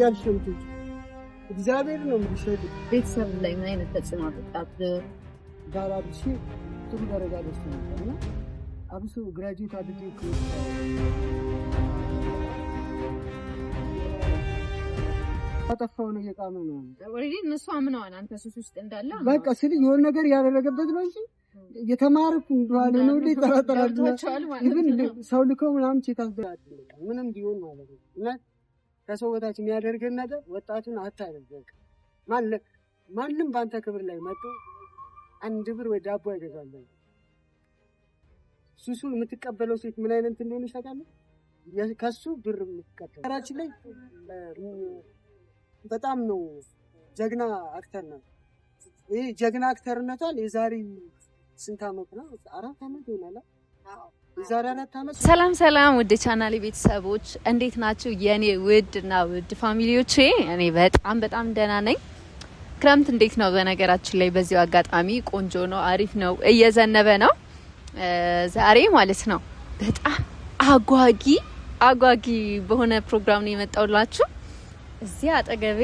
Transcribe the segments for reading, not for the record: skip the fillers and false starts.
ያልሽምቱ እግዚአብሔር ነው የሚሰጥ ቤተሰብ ላይ ምን አይነት ተጽዕኖ አጣጥ ዳራብሽ ጥሩ ደረጃ ደስ ነውና አብሶ ግራጁዌት አድርጌ አጠፋው ነው የቃመ ነው ኦሬዲ እነሱ አምነዋል አንተ ሱስ ውስጥ እንዳለ በቃ ሲል የሆነ ነገር ያደረገበት ነው እንጂ የተማርኩ እንደዋለ ነው ሊጠራጠራል ኢቭን ሰው ልከው ምናምን ቼታስ ምንም ቢሆን ማለት ነው እና ከሰው በታች የሚያደርገን ነገር ወጣቱን አታደርግ ማንም ባንተ ክብር ላይ መጥቶ አንድ ብር ወይ ዳቦ አይገዛልም ሱሱ የምትቀበለው ሴት ምን አይነት እንደሆነች ታውቃለህ ከሱ ብር የምትቀበለው አራችን ላይ በጣም ነው ጀግና አክተር ነው ይሄ ጀግና አክተርነቷል የዛሬ ስንት አመት ነው 4 አመት ይሆናል ሰላም ሰላም ውድ ቻናሌ ቤተሰቦች እንዴት ናችሁ የኔ ውድና ውድ ፋሚሊዎቼ እኔ በጣም ደህና ነኝ ክረምት እንዴት ነው በነገራችን ላይ በዚሁ አጋጣሚ ቆንጆ ነው አሪፍ ነው እየዘነበ ነው ዛሬ ማለት ነው በጣም አጓጊ በሆነ ፕሮግራም ነው የመጣውላችሁ እዚህ አጠገቤ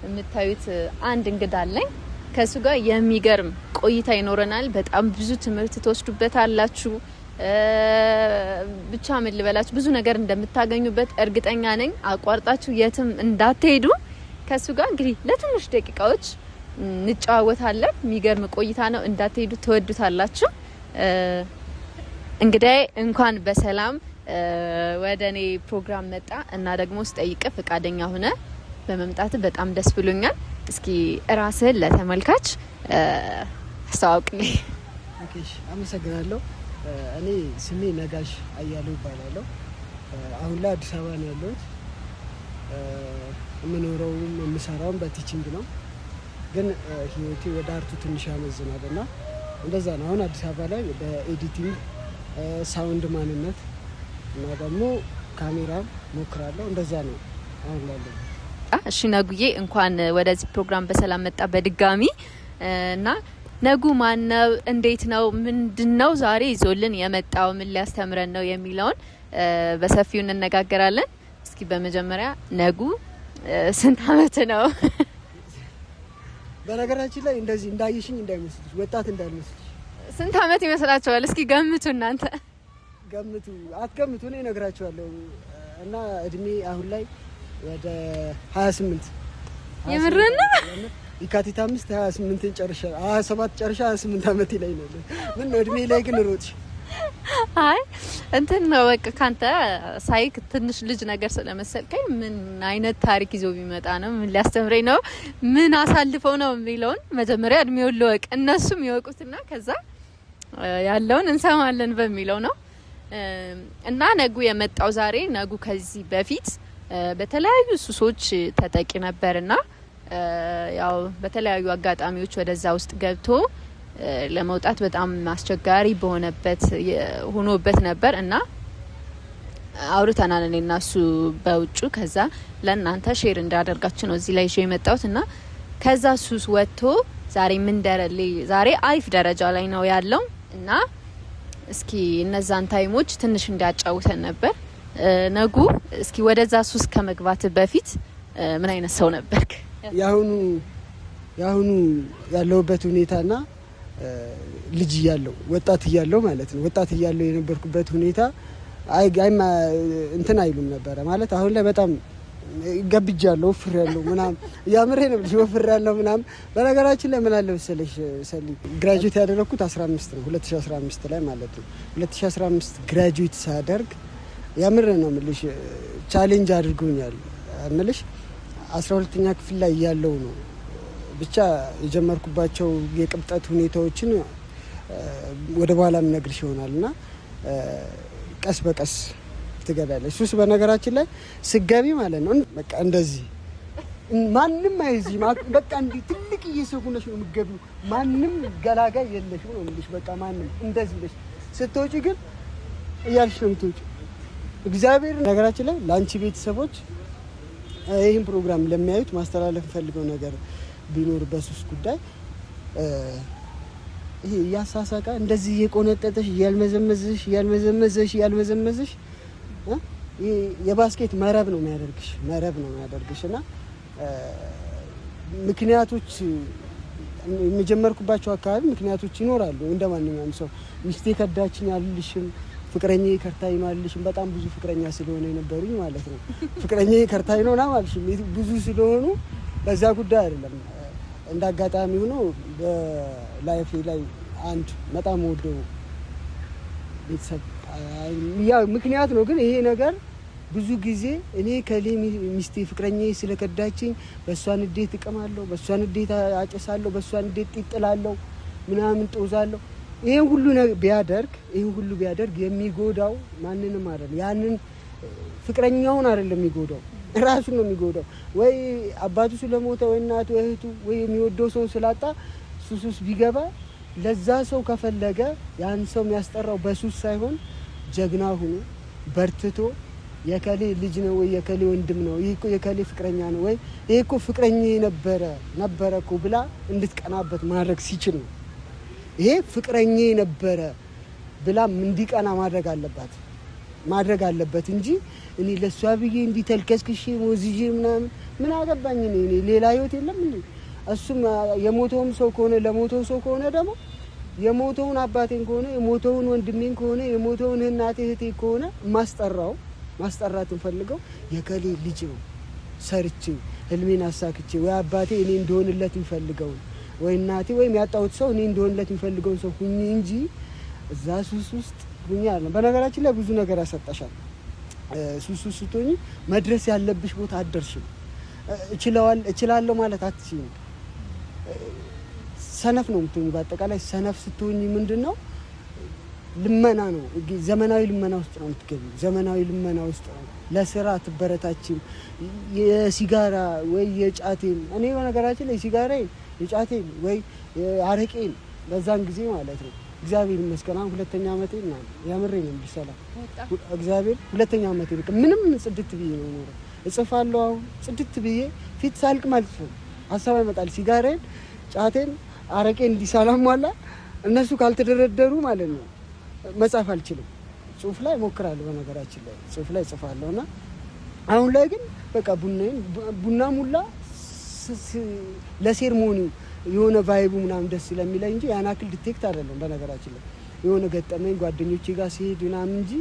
የምታዩት አንድ እንግዳ አለኝ ከሱ ጋር የሚገርም ቆይታ ይኖረናል በጣም ብዙ ትምህርት ተወስዱበታላችሁ ብቻ ምን ልበላችሁ ብዙ ነገር እንደምታገኙበት እርግጠኛ ነኝ አቋርጣችሁ የትም እንዳትሄዱ ከሱ ጋር እንግዲህ ለትንሽ ደቂቃዎች እንጫወታለን የሚገርም ቆይታ ነው እንዳትሄዱ ተወዱታላችሁ እንግዲህ እንኳን በሰላም ወደኔ ፕሮግራም መጣ እና ደግሞ ስጠይቅ ፍቃደኛ ሆነ በመምጣት በጣም ደስ ብሎኛል እስኪ ራስህን ለተመልካች አስተዋውቅልኝ ኦኬ አመሰግናለሁ እኔ ስሜ ነጋሽ አያሌው ይባላል አሁን ላይ አዲስ አበባ ነው ያለሁት የምኖረውም የምሰራውም በቲቺንግ ነው ግን ህይወቴ ወደ አርቱ ትንሽ ያመዝናልና እንደዛ ነው አሁን አዲስ አበባ ላይ በኤዲቲንግ ሳውንድ ማንነት እና ደግሞ ካሜራ ሞክራለሁ እንደዛ ነው አሁን ላይ እሺ ነጉዬ እንኳን ወደዚህ ፕሮግራም በሰላም መጣ በድጋሚ እና ነጉ ማነው እንዴት ነው ምንድነው ዛሬ ይዞልን የመጣው ምን ሊያስተምረን ነው የሚለውን በሰፊው እንነጋገራለን እስኪ በመጀመሪያ ነጉ ስንት አመት ነው በነገራችን ላይ እንደዚህ እንዳይሽኝ እንዳይመስልሽ ወጣት እንዳይመስልሽ ስንት አመት ይመስላችኋል እስኪ ገምቱ እናንተ ገምቱ አትገምቱ እኔ እነግራችኋለሁ እና እድሜ አሁን ላይ ወደ 28 የምርና የካቲት 5 28 ጨርሻ 27 ጨርሻ 28 አመት ላይ ነው ምን ነው እድሜ ላይ ግን ሮጥሽ አይ እንትን ነው በቃ ካንተ ሳይክ ትንሽ ልጅ ነገር ስለመሰልከኝ ምን አይነት ታሪክ ይዞ ቢመጣ ነው ምን ሊያስተምረኝ ነው ምን አሳልፈው ነው የሚለውን መጀመሪያ እድሜውን ለወቅ እነሱም ይወቁትና ከዛ ያለውን እንሰማለን በሚለው ነው እና ነጉ የመጣው ዛሬ ነጉ ከዚህ በፊት በተለያዩ ሱሶች ተጠቂ ነበርና ያው በተለያዩ አጋጣሚዎች ወደዛ ውስጥ ገብቶ ለመውጣት በጣም አስቸጋሪ ሆኖበት ነበር እና አውርተናል እኔና እሱ በውጭ ከዛ ለእናንተ ሼር እንዳደርጋችሁ ነው እዚህ ላይ የመጣሁት እና ከዛ ሱስ ወጥቶ ዛሬ አሪፍ ደረጃ ላይ ነው ያለው እና እስኪ እነዛን ታይሞች ትንሽ እንዲያጫውተን ነበር ነጉ እስኪ ወደዛ ሱስ ከመግባት በፊት ምን አይነት ሰው ነበርክ ያሁኑ ያለውበት ሁኔታና ልጅ ያለው ወጣት ያለው ማለት ነው ወጣት ያለው የነበርኩበት ሁኔታ አይጋይማ እንትን አይሉም ነበር ማለት አሁን ላይ በጣም ገብጃለሁ ፍሬያለሁ ምናም ያምሬ ነው ፍሬያለሁ ምናም በነገራችን ላይ ምን አለ መሰለሽ ሰሊ ግራጁዌት ያደረኩት 15 ነው 2015 ላይ ማለት ነው 2015 ግራጁዌት ሳደርግ ያምሬ ነው ምልሽ ቻሌንጅ አድርጎኛል አምልሽ 12ኛ ክፍል ላይ ያለው ነው ብቻ የጀመርኩባቸው የቅብጠት ሁኔታዎችን ወደ በኋላም ነግርሽ ይሆናልና ቀስ በቀስ ትገባለሽ ሱስ በነገራችን ላይ ስገቢ ማለት ነው በቃ እንደዚህ ማንንም አይዚ በቃ እንዲ ትልቅ እየሰጉነሽ ነው የምትገቢው ማንንም ገላጋይ የለሽ ነው እንልሽ በቃ ማንንም እንደዚህ ልሽ ስትወጪ ግን እያልሽ ነው የምትወጪ እግዚአብሔር ነገራችን ላይ ላንቺ ቤተሰቦች ይሄን ፕሮግራም ለሚያዩት ማስተላለፍ ፈልገው ነገር ቢኖር በሱስ ጉዳይ ይሄ ያሳሳቃ እንደዚህ የቆነጠጠሽ ያልመዘመዝሽ የባስኬት መረብ ነው የሚያደርግሽ እና ምክንያቶች የጀመርኩባቸው አካባቢ ምክንያቶች ይኖራሉ። እንደማንኛውም ሰው ሚስቴ ከዳችኝ አልልሽም፣ ፍቅረኛዬ ከርታኝ ነው አልልሽም። በጣም ብዙ ፍቅረኛ ስለሆነ የነበሩኝ ማለት ነው። ፍቅረኛዬ ከርታኝ ነው ና አልልሽም። ብዙ ስለሆኑ በዛ ጉዳይ አይደለም። እንደ አጋጣሚ ሆኖ በላይፌ ላይ አንድ በጣም ወደው ቤተሰብ ያው ምክንያት ነው። ግን ይሄ ነገር ብዙ ጊዜ እኔ ከሌ ሚስቴ ፍቅረኛዬ ስለከዳችኝ በእሷ ንዴት እቅማለሁ፣ በእሷ ንዴት አጨሳለሁ፣ በእሷ ንዴት ጥጥላለሁ ምናምን ጦዛለሁ። ይሄን ሁሉ ቢያደርግ የሚጎዳው ማንንም አይደለም። ያንን ፍቅረኛውን አይደለም የሚጎዳው፣ ራሱን ነው የሚጎዳው። ወይ አባቱ ስለሞተ ወይ እናቱ ወይ እህቱ ወይ የሚወደው ሰው ስላጣ ሱስ ቢገባ ለዛ ሰው ከፈለገ ያን ሰው የሚያስጠራው በሱስ ሳይሆን ጀግና ሆኖ በርትቶ የከሌ ልጅ ነው ወይ የከሌ ወንድም ነው ይሄ እኮ የከሌ ፍቅረኛ ነው ወይ ይሄ እኮ ፍቅረኛዬ ነበረ እኮ ብላ እንድትቀናበት ማድረግ ሲችል ነው። ይሄ ፍቅረኛዬ ነበረ ብላ እንዲቀና ማድረግ አለበት እንጂ እኔ ለሷ ብዬ እንዲተልከስክሽ ሞዝጂ ምን አገባኝ እኔ ሌላ ህይወት የለም እንዴ? እሱም የሞተውም ሰው ከሆነ ለሞተው ሰው ከሆነ ደግሞ የሞተውን አባቴን ከሆነ የሞተውን ወንድሜን ከሆነ የሞተውን እናቴ እህቴ ከሆነ ማስጠራት እንፈልገው የከሌ ልጅ ነው ሰርቼ ህልሜን አሳክቼ ወይ አባቴ እኔ እንደሆንለት እንፈልገው ወይ እናቴ ወይ የሚያጣውት ሰው እኔ እንደሆንለት እንፈልገውን ሰው ሁኚ እንጂ እዛ ሱስ ውስጥ ሁኚ አይደለም። በነገራችን ላይ ብዙ ነገር ያሰጣሻል። ሱስ ውስጥ ስትሆኚ መድረስ ያለብሽ ቦታ አትደርሽም። እችላለሁ ማለት አትችይም። ሰነፍ ነው የምትሆኚ። በአጠቃላይ ሰነፍ ስትሆኚ ምንድነው ልመና ነው። ዘመናዊ ልመና ውስጥ ነው የምትገቢው። ዘመናዊ ልመና ውስጥ ነው። ለስራ አትበረታችም። የሲጋራ ወይ የጫቴን እኔ በነገራችን ላይ ሲጋራዬን የጫቴን ወይ አረቄን በዛን ጊዜ ማለት ነው እግዚአብሔር ይመስገን አሁን 2ኛ ዓመቴ ነው ያምረኝ ነው ቢሰላም እግዚአብሔር 2ኛ ዓመቴ በቃ ምንም ጽድት ብዬ ነው ኖር እጽፋለሁ። አሁን ጽድት ብዬ ፊት ሳልቅ ማለት ነው ሀሳብ ይመጣል። ሲጋራዬን ጫቴን አረቄን እንዲሰላም ዋላ እነሱ ካልተደረደሩ ማለት ነው መጻፍ አልችልም። ጽሁፍ ላይ ሞክራለሁ። በነገራችን ላይ ጽሁፍ ላይ ጽፋለሁና አሁን ላይ ግን በቃ ቡና ሙላ ለሴርሞኒ የሆነ ቫይቡ ምናምን ደስ ስለሚለኝ እንጂ ያን አክል ዲቴክት አይደለም። በነገራችን ላይ የሆነ ገጠመኝ ጓደኞቼ ጋር ሲሄድ ምናምን እንጂ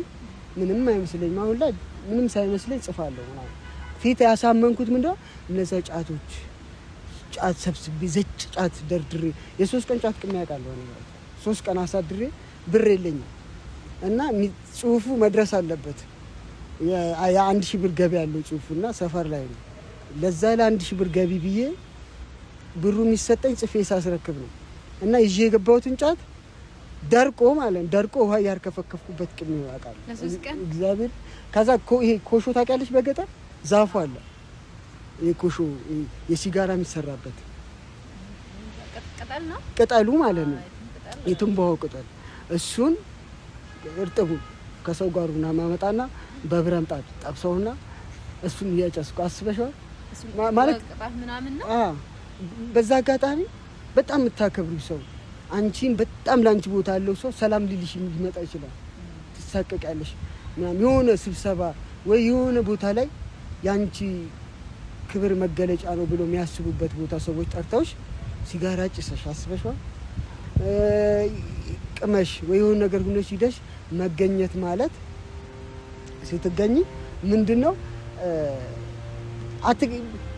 ምንም አይመስለኝም። አሁን ላይ ምንም ሳይመስለኝ ጽፋለሁ ምናምን። ፊት ያሳመንኩት ምንድነው እነዛ ጫት ሰብስቤ ዘጭ ጫት ደርድሬ የ3 ቀን ጫት ቅሜ ያውቃለሁ። 3 ቀን አሳድሬ ብር የለኝም እና ጽሁፉ መድረስ አለበት። የ1000 ብር ገቢ ያለው ጽሁፉና ሰፈር ላይ ነው። ለዛ ለ1000 ብር ገቢ ብዬ ብሩ የሚሰጠኝ ጽፌ ሳስረክብ ነው እና ይዤ የገባሁትን ጫት ደርቆ ውሃ ያርከፈከፍኩበት ቅሜ ያውቃለሁ እግዚአብሔር። ከዛ ይሄ ኮሾ ታውቂያለሽ? በገጠር ዛፉ አለ የኮሾ የሲጋራ የሚሰራበት ቅጠሉ ማለት ነው የትንባሆ ቅጠል። እሱን እርጥቡ ከሰው ጋር ምናምን ማመጣና በብረምጣድ ጠብሰውና እሱን እያጨስኩ አስበሽዋል ማለት ነው። በዛ አጋጣሚ በጣም የምታከብሩ ሰው አንቺን በጣም ላንቺ ቦታ ያለው ሰው ሰላም ሊልሽ ሊመጣ ይችላል። ትሳቀቂያለሽ ምናምን የሆነ ስብሰባ ወይ የሆነ ቦታ ላይ ያንቺ ክብር መገለጫ ነው ብሎ የሚያስቡበት ቦታ ሰዎች ጠርተውሽ ሲጋራ ጭሰሽ አስበሽዋል ቅመሽ ወይ የሆነ ነገር ሆነሽ ሂደሽ መገኘት ማለት ስትገኝ ምንድነው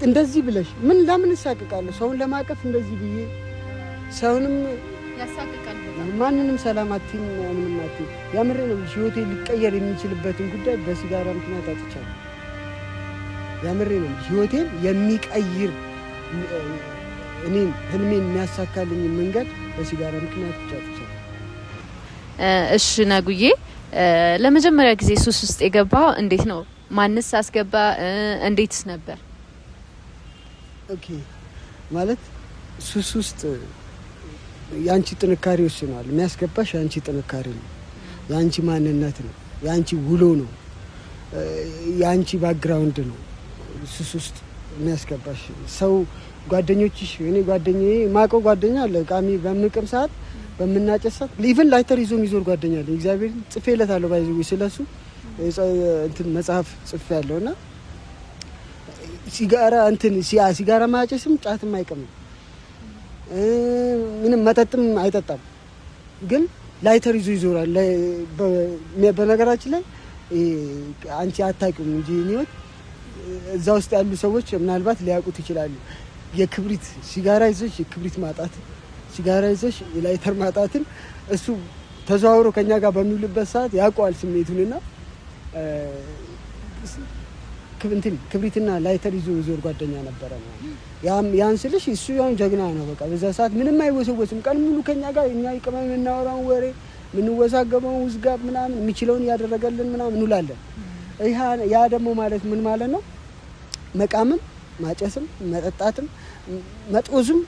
እንደዚህ ብለሽ ምን ለምን እሳቀቃለሁ? ሰውን ለማቀፍ እንደዚህ ብዬ ሰውንም ያሳቀቃል። ማንንም ሰላም አትይም ምንም አትይም። ያምሬ ነው ህይወቴ ሊቀየር የሚችልበትን ጉዳይ በሲጋራ ምክንያት አጥቻለሁ። ያምሬ ነው ህይወቴን የሚቀይር እኔን ህልሜን የሚያሳካልኝ መንገድ በሲጋራ ምክንያት አጥቻለሁ። እሺ ነጉዬ፣ ለመጀመሪያ ጊዜ ሱስ ውስጥ የገባው እንዴት ነው? ማንስ አስገባ? እንዴትስ ነበር? ኦኬ ማለት ሱስ ውስጥ ያንቺ ጥንካሬ ወስኗል። የሚያስገባሽ ያንቺ ጥንካሬ ነው፣ ያንቺ ማንነት ነው፣ ያንቺ ውሎ ነው፣ ያንቺ ባክግራውንድ ነው። ሱስ ውስጥ የሚያስገባሽ ሰው ጓደኞችሽ፣ እኔ ጓደኛዬ ማቀው ጓደኛ አለ ቃሚ በምንቅም ሰዓት በምናጨሳት ኢቭን ላይተር ይዞ የሚዞር ጓደኛ አለ። እግዚአብሔር ጽፌለታለሁ ባይዘው ስለሱ እንትን መጽሐፍ ጽፌያለሁና ሲጋራ እንትን ሲጋራ ማጨስም ጫትም አይቀምም ምንም መጠጥም አይጠጣም። ግን ላይተር ይዞ ይዞራል። በነገራችን ላይ አንቺ አታውቂውም እንጂ እኔዎች እዛ ውስጥ ያሉ ሰዎች ምናልባት ሊያውቁት ይችላሉ። የክብሪት ሲጋራ ይዘሽ የክብሪት ማጣት፣ ሲጋራ ይዘሽ የላይተር ማጣትን እሱ ተዘዋውሮ ከኛ ጋር በሚውልበት ሰዓት ያውቀዋል ስሜቱንና ክብሪትና ላይተር ይዞ ዞር ጓደኛ ነበረ ነው። ያን ስልሽ እሱ ያው ጀግና ነው። በቃ በዛ ሰዓት ምንም አይወሰወስም። ቀን ሙሉ ከኛ ጋር እኛ ይቀመም እናወራው ወሬ ምንወዛገበው ውዝጋብ ምናምን የሚችለውን ያደረገልን ምናምን እንውላለን። ያ ደግሞ ማለት ምን ማለት ነው? መቃምም ማጨስም መጠጣትም መጦዝም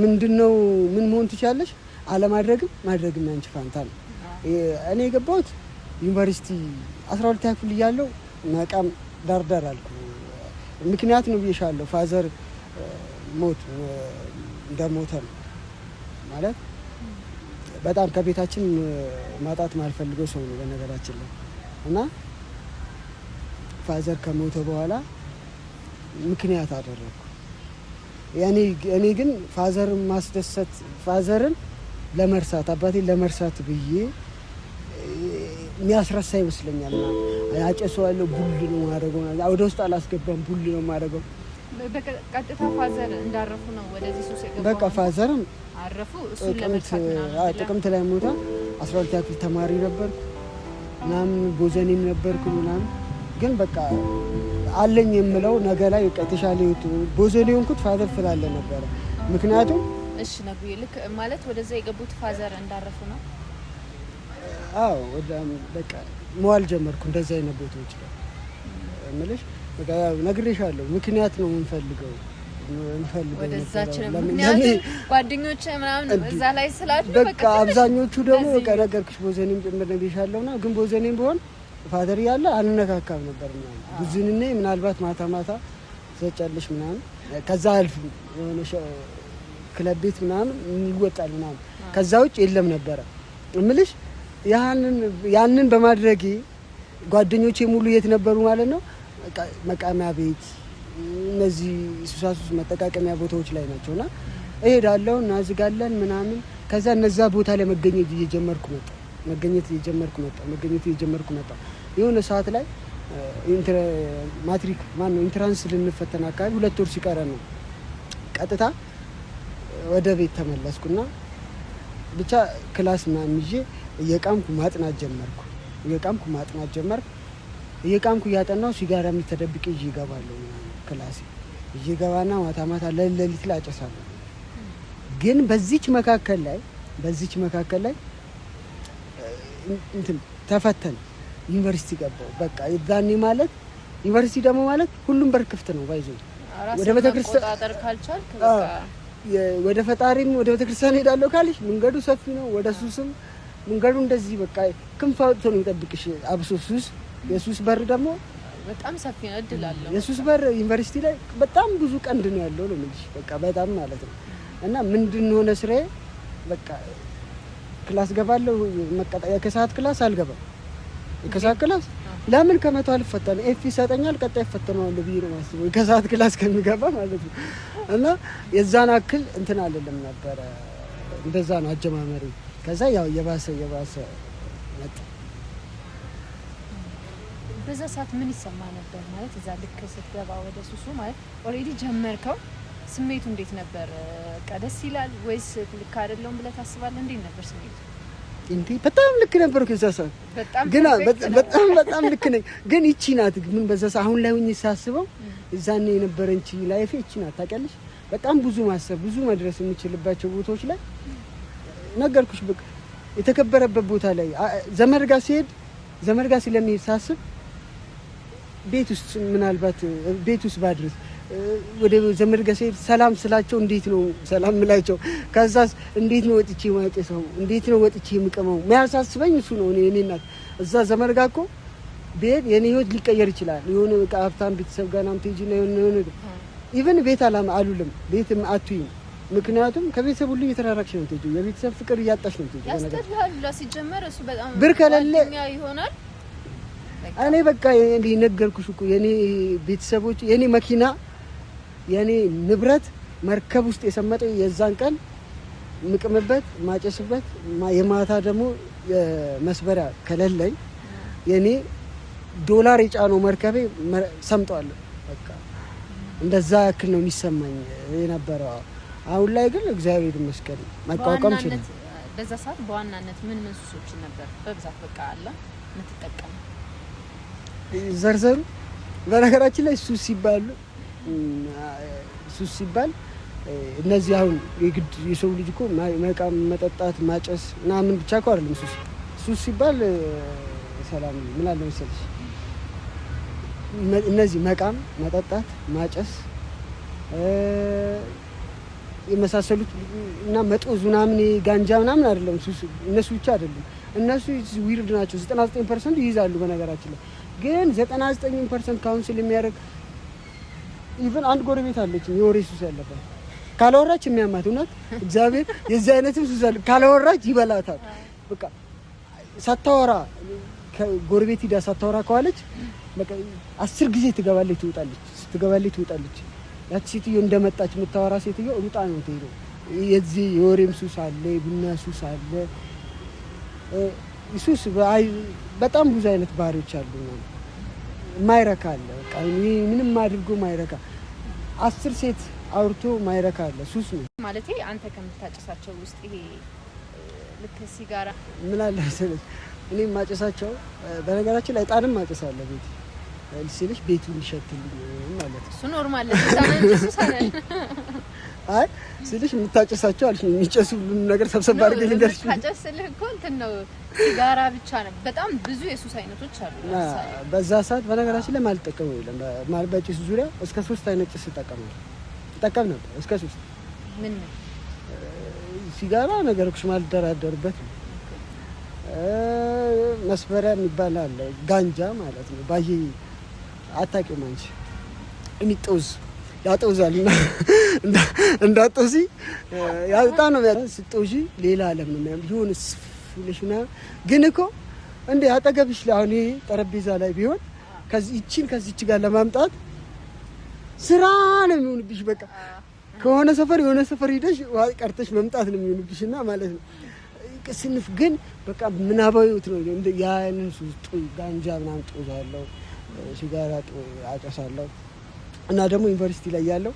ምንድነው? ምን መሆን ትችላለሽ? አለማድረግም ማድረግም ያንቺ ፋንታ ነው። እኔ የገባሁት ዩኒቨርሲቲ 12 ክፍል እያለሁ መቃም ዳርዳር አልኩ። ምክንያት ነው ብዬሻለሁ። ፋዘር ሞት እንደሞተ ነው ማለት በጣም ከቤታችን ማጣት ማልፈልገው ሰው ነው በነገራችን ላይ እና ፋዘር ከሞተ በኋላ ምክንያት አደረኩ። እኔ ግን ፋዘርን ማስደሰት ፋዘርን ለመርሳት አባቴን ለመርሳት ብዬ የሚያስረሳ ይመስለኛል። ያጨሰዋለሁ ቡል ነው ማድረገው ወደ ውስጥ አላስገባም ቡል ነው ማድረገው። በቀጥታ ፋዘር እንዳረፉ ነው ወደዚህ ሱስ የገባው። በቃ ፋዘርም አረፉ። እሱ ለመርሳት ነው ጥቅምት ላይ ሞታ 12 ክፍል ተማሪ ነበርኩ ምናምን ቦዘኔም ነበርኩ ምናምን ግን በቃ አለኝ የምለው ነገ ላይ በቃ የተሻለ ቦዘኔ ሆንኩት ፋዘር ስላለ ነበረ። ምክንያቱም እሺ ነብዩ ልክ ማለት ወደዛ የገቡት ፋዘር እንዳረፉ ነው። አዎ በቃ መዋል ጀመርኩ እንደዛ አይነት ቦታዎች ላይ እምልሽ በቃ ነግሬሻለሁ። ምክንያት ነው የምንፈልገው ወደዛች ነው ምክንያት ጓደኞቼ ምናምን እዛ ላይ ስላሉ በቃ አብዛኞቹ ደግሞ በቃ ነገርኩሽ ቦዘኔም ጭምር ነግሬሻለሁና ግን ቦዘኔም ቢሆን ፋደር ያለ አንነካካም ነበር ምናምን ብዙንኔ ምናልባት ማታ ዘጫለሽ ምናምን ከዛ አልፍ የሆነ ክለብ ቤት ምናምን ይወጣል ምናምን ከዛ ውጭ የለም ነበረ እምልሽ። ያንን በማድረጌ ጓደኞቼ ሙሉ የት ነበሩ ማለት ነው? መቃሚያ ቤት እነዚህ ሱሳሱስ መጠቃቀሚያ ቦታዎች ላይ ናቸውና እሄዳለሁ እናዝጋለን ምናምን። ከዛ እነዛ ቦታ ላይ መገኘት እየጀመርኩ መጣ። የሆነ ሰዓት ላይ ማትሪክ ኢንትራንስ ልንፈተን አካባቢ 2 ወር ሲቀረን ነው ቀጥታ ወደ ቤት ተመለስኩና ብቻ ክላስ ምናምን ይዤ እየቃምኩ ማጥናት ጀመርኩ። እየቃምኩ እያጠናሁ ሲጋራ የሚተደብቅ ይዤ እገባለሁ ክላስ እየገባና ማታ ለሊት ላይ አጨሳለሁ። ግን በዚች መካከል ላይ እንትን ተፈተን ዩኒቨርሲቲ ገባሁ። በቃ የዛኔ ማለት ዩኒቨርሲቲ ደግሞ ማለት ሁሉም በር ክፍት ነው ባይዞ ወደ ቤተክርስቲያን ቆጣጠር ካልቻልክ በቃ ወደ ፈጣሪም ወደ ቤተክርስቲያን ሄዳለሁ ካልሽ መንገዱ ሰፊ ነው። ወደ ሱስም መንገዱ እንደዚህ በቃ ክንፍ አውጥቶ ነው የሚጠብቅሽ። አብሶ የሱስ በር ደግሞ በጣም ሰፊ ነው፣ እድል አለው። የሱስ በር ዩኒቨርሲቲ ላይ በጣም ብዙ ቀንድ ነው ያለው ነው እንጂ በቃ በጣም ማለት ነው። እና ምንድን ሆነ ስራዬ በቃ ክላስ ገባለሁ። የከሰዓት ክላስ አልገባም። የከሰዓት ክላስ ለምን ከመቶ አልፈተን ኤፍ ይሰጠኛል ቀጣይ ፈተናዋለሁ ብዬ ነው የማስበው የከሰዓት ክላስ ከሚገባ ማለት ነው። እና የዛን አክል እንትን አይደለም ነበረ። እንደዛ ነው አጀማመሪ። ከዛ ያው የባሰ መጣ። በዛ ሰዓት ምን ይሰማ ነበር ማለት እዛ ልክ ስትገባ ወደ ሱሱ ማለት ኦሬዲ ጀመርከው ስሜቱ እንዴት ነበር? ቀደስ ይላል ወይስ ልክ አይደለም ብለህ ታስባለህ? እንዴት ነበር ስሜቱ? እንዴ በጣም ልክ ነበር ከዛ ሰዓት ግን በጣም ልክ ነኝ። ግን ይቺ ናት ምን በዛ ሰዓት አሁን ላይ ሆኜ ሳስበው እዛኔ የነበረንቺ ላይፍ ይቺ ናት ታውቂያለሽ። በጣም ብዙ ማሰብ ብዙ መድረስ የምችልባቸው ቦታዎች ላይ ነገርኩሽ። በቃ የተከበረበት ቦታ ላይ ዘመድ ጋር ስለሚሄድ ሳስብ ቤት ውስጥ ምናልባት ቤት ውስጥ ባድርስ ወደ ዘመድ ጋር ሲሄድ ሰላም ስላቸው እንዴት ነው ሰላም ምላቸው? ከዛስ እንዴት ነው ወጥቼ ማጨሰው? እንዴት ነው ወጥቼ የምቀመው? ማያሳስበኝ እሱ ነው። እኔ እናት እዛ ዘመድ ጋር እኮ ቤት የኔ ህይወት ሊቀየር ይችላል። የሆነ በቃ ሀብታም ቤተሰብ ጋር ናም ትሄጂና የሆነ ኢቭን ቤት ቤትም አትይም። ምክንያቱም ከቤተሰብ ሁሉ እየተራራቅሽ ነው የምትሄጂው። የቤተሰብ ፍቅር እያጣሽ ነው የምትሄጂው። ያስተዳድራል ሲጀመር እሱ በጣም ብር ከሌለ ይሆናል። እኔ በቃ እንዴ ነገርኩሽ እኮ የኔ ቤተሰቦች የኔ መኪና የኔ ንብረት መርከብ ውስጥ የሰመጠው የዛን ቀን ምቅምበት ማጨስበት የማታ ደግሞ የመስበሪያ ከሌለኝ የኔ ዶላር የጫነው መርከቤ ሰምጧል። በቃ እንደዛ ያክል ነው የሚሰማኝ የነበረው። አሁን ላይ ግን እግዚአብሔር ይመስገን መቋቋም ይችላል። በዛ ሰዓት በዋናነት ምን ሱሶች ነበር በብዛት በቃ አለ የምትጠቀም? ዘርዘሩ በነገራችን ላይ ሱስ ሲባል እነዚህ አሁን የግድ የሰው ልጅ እኮ መቃም፣ መጠጣት፣ ማጨስ ምናምን ብቻ እኮ አይደለም ሱስ ሲባል ሰላም ምን አለ መሰለሽ እነዚህ መቃም፣ መጠጣት፣ ማጨስ የመሳሰሉት እና መጦዝ ምናምን ጋንጃ ምናምን አይደለም ሱስ። እነሱ ብቻ አይደለም እነሱ ዊርድ ናቸው። 99% ይይዛሉ። በነገራችን ላይ ግን 99% ካውንስል የሚያደርግ ኢቭን አንድ ጎረቤት አለች የወሬ ሱስ ያለባት ካላወራች የሚያማት እውነት እግዚአብሔር የዚህ አይነትም ሱስ አለ። ካላወራች ይበላታል። በቃ ሳታወራ ከጎረቤት ሂዳ ሳታወራ ከዋለች በቃ 10 ጊዜ ትገባለች። ያቺ ሴትዮ እንደመጣች የምታወራ ሴትዮ ሩጣ ነው የምትሄደው። የዚህ የወሬም ሱስ አለ፣ የቡና ሱስ አለ። ሱስ በጣም ብዙ አይነት ባህሪዎች አሉ። ማይረካ አለ። በቃ ምንም አድርጎ ማይረካ 10 ሴት አውርቶ ማይረካ አለ። ሱስ ነው ማለቴ። አንተ ከምታጨሳቸው ውስጥ ይሄ ልክ ሲጋራ ምን አለ መሰለኝ እኔ ማጨሳቸው በነገራችን ላይ ጣንም ማጨሳለሁ ቤት ልስልሽ ቤቱ እንዲሸትልኝ ማለት እሱ ኖርማል ለታናንቺ ሳይሆን አይ ስልሽ የምታጨሳቸው አልሽ የሚጨሱ ነገር ሰብሰብ አድርገሽ ልንገርሽ። ታጨስልህ እኮ እንትን ነው ሲጋራ ብቻ ነው። በጣም ብዙ የሱስ አይነቶች አሉ። በዛ ሰዓት በነገራችን ላይ ማልጠቀመው የለም። በጭስ ዙሪያ እስከ 3 አይነት ጭስ ጠቀም ነበር እስከ 3 ምን ሲጋራ ነገርኩሽ ማልደራደርበት ነው። መስፈሪያ የሚባል አለ ጋንጃ ማለት ነው። ባይ አታውቂውም አንቺ የሚጦዝ ያጦዛልና እንዳጦዚ ያጣ ነው ያስጦጂ ሌላ ዓለም ነው የሚሆን ስፍልሽና ግን እኮ እንዴ አጠገብሽ ላይ አሁን ጠረጴዛ ላይ ቢሆን ከዚህች ጋር ለማምጣት ስራ ነው የሚሆንብሽ። በቃ ከሆነ ሰፈር የሆነ ሰፈር ሄደሽ ቀርተሽ መምጣት ነው የሚሆንብሽና ማለት ነው። ስንፍ ግን በቃ ምናባዊት ነው እንደ ያንን ሱስ ጋንጃ ምናምን ጦዛለሁ፣ ሲጋራ አጨሳለሁ። እና ደግሞ ዩኒቨርሲቲ ላይ ያለው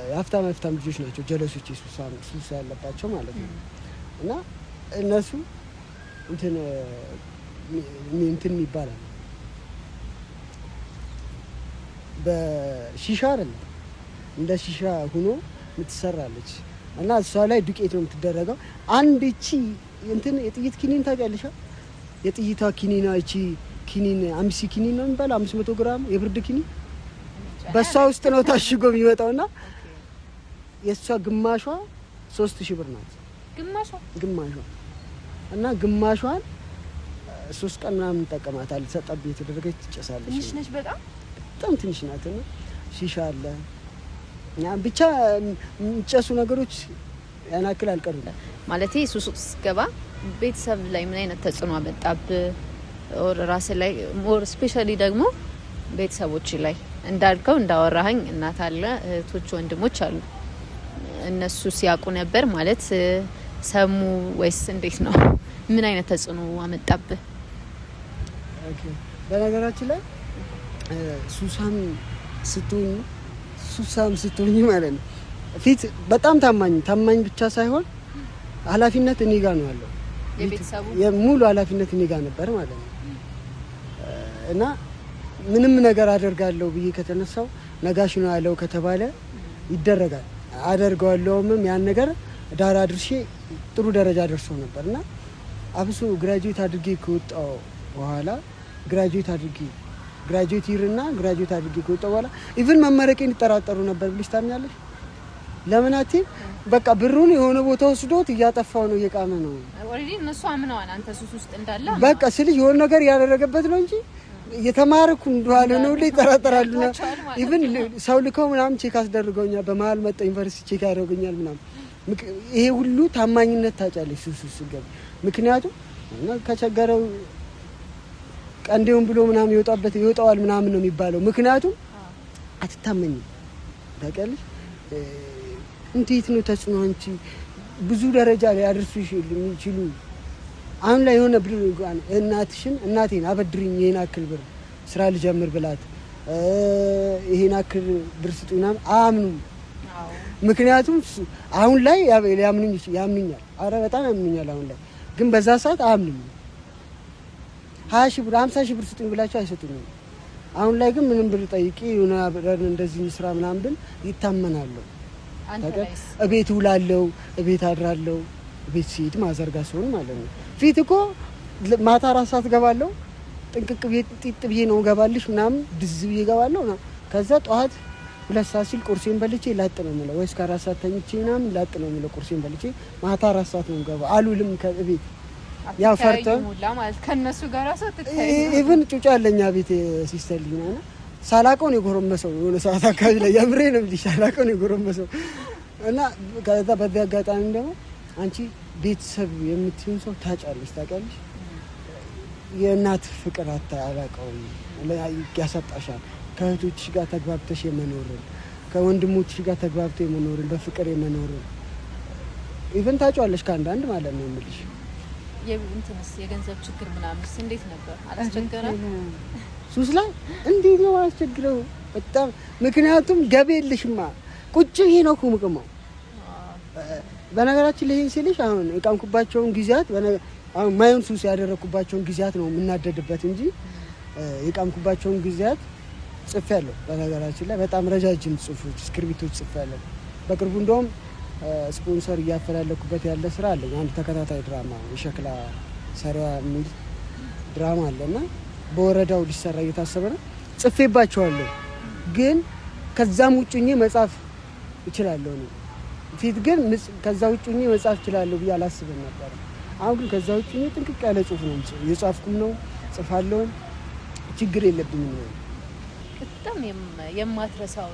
የሀብታም ልጆች ናቸው ጀለሶች ሱስ ያለባቸው ማለት ነው። እና እነሱ እንትን ይባላል በሺሻ አይደለም እንደ ሺሻ ሆኖ የምትሰራለች እና እሷ ላይ ዱቄት ነው የምትደረገው። አንድ እቺ እንትን የጥይት ኪኒን ታውቂያለሽ? የጥይቷ ኪኒና እቺ ኪኒን አምሲ ኪኒን ነው የሚባለው 500 ግራም የብርድ ኪኒን በሷ ውስጥ ነው ታሽጎ የሚመጣውና የሷ ግማሿ 3000 ብር ናት። ግማሿ እና ግማሿን 3 ቀን ምናምን እንጠቀማታለን። ሰጣብ የተደረገች ትጨሳለች። ትንሽ ነች፣ በጣም ትንሽ ናትና ሺሻ አለ ብቻ የሚጨሱ ነገሮች ያናክል አልቀሩም። ማለቴ ሱስ ገባ ቤተሰብ ላይ ምን አይነት ተጽዕኖ አመጣብህ? ኦር ራስ ላይ ሞር ስፔሻሊ ደግሞ ቤተሰቦች ላይ እንዳልከው እንዳወራኸኝ እናት አለ፣ እህቶች፣ ወንድሞች አሉ። እነሱ ሲያውቁ ነበር ማለት ሰሙ ወይስ እንዴት ነው? ምን አይነት ተጽዕኖ አመጣብህ? ኦኬ በነገራችን ላይ ሱሳም ስትሆኝ ማለት ነው ፊት በጣም ታማኝ ብቻ ሳይሆን ኃላፊነት እኔ ጋር ነው ያለው። የሙሉ ኃላፊነት እኔ ጋር ነበር ማለት ነው። እና ምንም ነገር አደርጋለሁ ብዬ ከተነሳው ነጋሽ ነው ያለው ከተባለ ይደረጋል። አደርጋለሁም ያን ነገር ዳር አድርሼ ጥሩ ደረጃ ደርሰው ነበርና አብሶ ግራጁዌት አድርጌ ከወጣው በኋላ ግራጁዌት ይርና ግራጁዌት አድርጌ ከወጣው በኋላ ኢቭን መመረቄን ይጠራጠሩ ነበር ብለሽ ታምኛለሽ? ለምን አትይ? በቃ ብሩን የሆነ ቦታ ወስዶት እያጠፋው ነው እየቃመ ነው። ኦሬዲ እነሱ አምነዋል አንተ ሱስ ውስጥ እንዳለ። በቃ ስልሽ የሆነ ነገር ያደረገበት ነው እንጂ እየተማርኩ እንደዋለ ነው ላይ ይጠራጠራሉ። ኢቭን ሰው ልከው ምናምን ቼክ አስደርገውኛል። በመሀል መጣ ዩኒቨርሲቲ ቼክ ያደርገኛል ምናምን። ይሄ ሁሉ ታማኝነት ታጫለሽ ሱስ ገብ ምክንያቱም እና ከቸገረው ቀንዴውን ብሎ ምናምን ይወጣዋል ምናምን ነው የሚባለው። ምክንያቱም አትታመኝም ታውቂያለሽ። እንዴት ነው ተጽዕኖ አንቺ ብዙ ደረጃ ላይ ያደርሱሽ የሚችሉ አሁን ላይ የሆነ ብር እናቴን አበድሪኝ ይሄን አክል ብር ስራ ልጀምር ብላት ይሄን አክል ብር ስጡና አያምኑም። ምክንያቱም አሁን ላይ ያምኑኛል። አረ በጣም ያምኑኛል አሁን ላይ ግን በዛ ሰዓት አያምኑኝም። 20 ሺህ ብር 50 ሺህ ብር ስጡኝ ብላቸው አይሰጡኝም። አሁን ላይ ግን ምንም ብር ጠይቄ የሆነ ብር እንደዚህ ስራ ምናምን ብል ይታመናሉ። እቤት ውላለሁ፣ እቤት አድራለሁ። ቤት ሲሄድ ማዘርጋ ሲሆን ማለት ነው። ፊት እኮ ማታ 4 ሰዓት ገባለሁ፣ ጥንቅቅ ቤት ጢጥ ብዬ ነው ገባልሽ ምናምን ድዝ ብዬ ገባለሁ። ከዛ ጠዋት 2 ሰዓት ሲል ቁርሴን በልቼ ላጥ ነው የምለው፣ ወይስ ከ4 ሰዓት ተኝቼ ምናምን ላጥ ነው የምለው። ቁርሴን በልቼ ማታ 4 ሰዓት ነው ገባ አሉልም ከቤት ያው ፈርተው ማለት ከነሱ ጋር ሰው ተታይ ኢቭን ጩጫ አለኛ ቤት ሲስተር ሊና ሳላቀው ነው የጎረመሰው። የሆነ ሰዓት አካባቢ ላይ የምሬ ነው እንዴ ሳላቀው ነው የጎረመሰው። እና ከዛ በዚህ አጋጣሚ ደግሞ አንቺ ቤተሰብ የምትይውን ሰው ታጫለሽ፣ ታውቂያለሽ። የእናት ፍቅር አታውቀውም፣ ያሳጣሻል። ከእህቶችሽ ጋር ተግባብተሽ የመኖርን፣ ከወንድሞችሽ ጋር ተግባብቶ የመኖርን፣ በፍቅር የመኖርን ኢቭን ታጫለሽ ከአንዳንድ ማለት ነው የምልሽ። የእንትንስ የገንዘብ ችግር ምናምንስ እንዴት ነበር? አላስቸገረም? ሱስ ላይ እንዴት ነው አስቸግረው በጣም። ምክንያቱም ገቢ የለሽማ ቁጭ ይሄ ነው ኩምቅማው። በነገራችን ላይ ሲልሽ አሁን የቃምኩባቸውን ጊዜያት አሁን ማየን ሱስ ያደረኩባቸውን ጊዜያት ነው የምናደድበት እንጂ የቃምኩባቸውን ጊዜያት ጽፌያለሁ። በነገራችን ላይ በጣም ረጃጅም ጽሁፎች እስክሪብቶች ጽፌያለሁ። በቅርቡ እንደውም ስፖንሰር እያፈላለኩበት ያለ ስራ አለ። አንድ ተከታታይ ድራማ የሸክላ ሰሪያ የሚል ድራማ አለና በወረዳው ሊሰራ እየታሰበ ነው። ጽፌባቸዋለሁ ግን ከዛም ውጭኝ መጻፍ እችላለሁ ነው። ፊት ግን ከዛ ውጭኝ መጻፍ እችላለሁ ብዬ አላስብም ነበር። አሁን ግን ከዛ ውጭኝ ጥንቅቅ ያለ ጽሁፍ ነው የጻፍኩም ነው ጽፋለሁ። ችግር የለብኝም ነው። በጣም የማትረሳው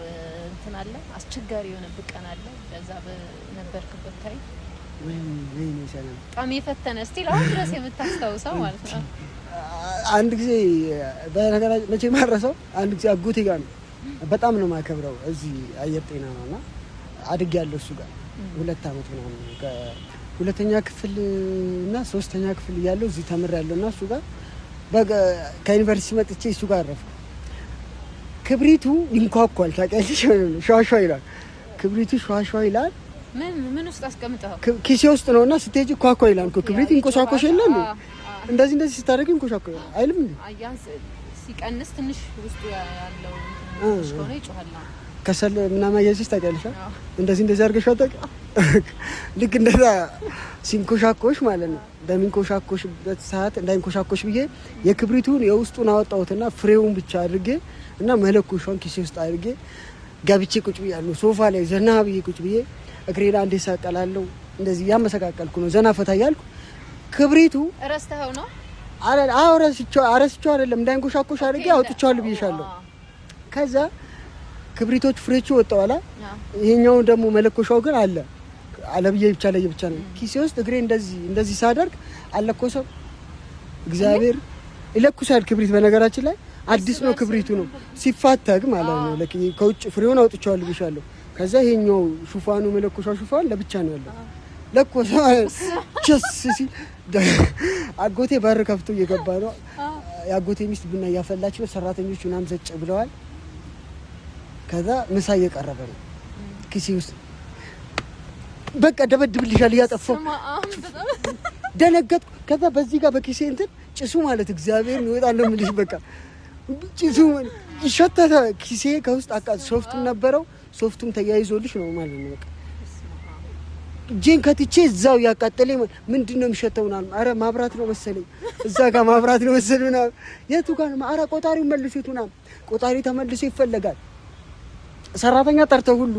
እንትን አለ? አስቸጋሪ የሆነ ብቀን አለ በዛ በነበርክበት ታይ? ወይ ሰላም በጣም የፈተነ ስቲል አሁን ድረስ የምታስታውሰው ማለት ነው? አንድ ጊዜ በነገራችን መቼ ማረሰው አንድ ጊዜ አጎቴ ጋር ነው በጣም ነው ማከብረው። እዚህ አየር ጤና ነውና አድግ ያለው እሱ ጋር 2 አመት ምናምን ከሁለተኛ ክፍል እና 3ኛ ክፍል እያለሁ እዚህ ተምሬያለሁና እሱ ጋር ከዩኒቨርሲቲ መጥቼ እሱ ጋር አረፍኩ። ክብሪቱ ይንኳኳል ታውቂያለሽ? ሸዋሸዋ ይላል ክብሪቱ፣ ሸዋሸዋ ይላል። ምን ውስጥ አስቀምጠው? ኪሴ ውስጥ ነውና ስትሄጂ ኳኳ ይላል እኮ ክብሪት ይንቆሻቆሽ የለ እንዴ? እንደዚህ ስታደርጊ ይንቆሻቆሽ አይልም እንዴ? አያንስ ሲቀንስ ትንሽ ውስጡ ያለው ትንሽ ሆነ ይጮሃል። ከሰል ምናምን አያይዘሽ ታውቂያለሽ? እንደዚህ አድርገሽ አታውቂ? ልክ እንደዛ ሲንኮሻኮሽ ማለት ነው። በሚንኮሻኮሽበት ሰዓት እንዳይንኮሻኮሽ ብዬ የክብሪቱን የውስጡን አወጣሁትና ፍሬውን ብቻ አድርጌ እና መለኮሻውን ኪሴ ውስጥ አድርጌ ገብቼ ቁጭ ብያለሁ። ሶፋ ላይ ዘና ብዬ ቁጭ ብዬ እግሬን አንዴ ሳቀላለሁ። እንደዚህ ያመሰቃቀልኩ ነው ዘና ፈታ እያልኩ ክብሪቱ ረስተኸው ነው? አዎ ረስቼው አይደለም እንዳይንኮሻኮሽ አድርጌ አውጥቼዋለሁ ብዬሻለሁ። ከዛ ክብሪቶች ፍሬቹ ወጣዋላ። ይሄኛው ደግሞ መለኮሻው ግን አለ አለብዬ ብቻ ነው ኪሴ ውስጥ። እግሬ እንደዚህ ሳደርግ አለኮሰው። እግዚአብሔር ይለኩሳል ክብሪት። በነገራችን ላይ አዲስ ነው ክብሪቱ ነው ሲፋተግ ማለት ነው። ከውጭ ፍሬውን አውጥቼዋለሁ ብዬሻለሁ። ከዛ ይሄኛው ሹፋኑ መለኮሻው ሹፋን ለብቻ ነው ያለው። ለኮሰ ቸስ ሲል አጎቴ በር ከፍቶ እየገባ ነው። የአጎቴ ሚስት ቡና እያፈላች ነው። ሰራተኞች ምናምን ዘጭ ብለዋል። ከዛ ምሳ እየቀረበ ነው። ኪሴ ውስጥ በቃ ደበድብልሻል እያጠፋው ደነገጥኩ። ከዛ በዚህ ጋር በኪሴ እንትን ጭሱ ማለት እግዚአብሔር ይወጣል ነው የምልሽ። በቃ ጭሱ ይሸተተ ኪሴ ከውስጥ አቃጥ ሶፍቱም ነበረው። ሶፍቱም ተያይዞልሽ ነው ማለት ነው። በቃ እጄን ከትቼ እዛው ያቃጠለኝ ምንድነው የሚሸተው ምናምን። አረ ማብራት ነው መሰለኝ እዛ ጋር ማብራት ነው መሰለኝ ምናምን። የቱ ጋር ነው? አረ ቆጣሪው መልሱት ምናምን። ቆጣሪ ተመልሶ ይፈለጋል። ሰራተኛ ጠርተው ሁሉ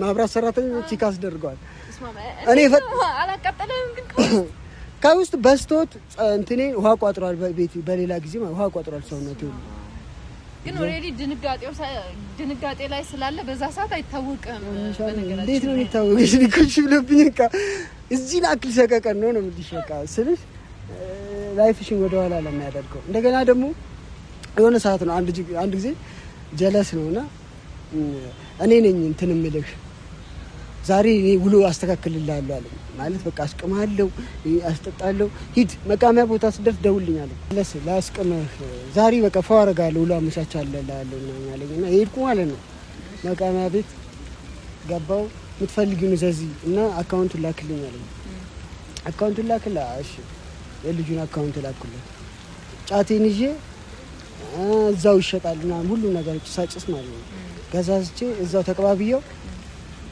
ማብራት ሰራተኞች ይካስደርገዋል። እኔ አላቃጠለም ግን ከውስጥ በስቶት እንትኔ ውሃ ቋጥሯል። በቤት በሌላ ጊዜ ውሃ ቋጥሯል ሰውነቴ ሁሉ። ግን ኦሬዲ ድንጋጤ ላይ ስላለ በዛ ሰዓት አይታወቅም። በነገራችን እንዴት ነው የሚታወቅሽ? ሊኩሽ ብለብኝ በቃ እዚህ አክል ሰቀቀን ነው የምልሽ። በቃ ስልሽ ላይፍሽን ወደ ኋላ ለማያደርገው እንደገና ደግሞ የሆነ ሰዓት ነው አንድ ጊዜ ጀለስ ነውና እኔ ነኝ እንትን እምልህ ዛሬ እኔ ውሎ አስተካክልልሃለሁ አለኝ። ማለት በቃ አስቅምሃለሁ፣ አስጠጣለሁ፣ ሂድ መቃሚያ ቦታ ስደርስ ደውልልኝ አለኝ። ላስቅምህ ዛሬ በቃ ፈው አደርጋለሁ፣ ውሎ አመቻቻለሁ ምናምን አለኝና ሄድኩ ማለት ነው። መቃሚያ ቤት ገባው። የምትፈልጊውን እዘዚ እና አካውንቱን ላክልኝ አለኝ። አካውንቱን ላክላ። እሺ የልጁን አካውንት ላኩለት። ጫቴን ይዤ እዛው ይሸጣል ምናምን ሁሉ ነገር ጭሳጭስ ማለት ነው። ገዛዝቼ እዛው ተቀባብየው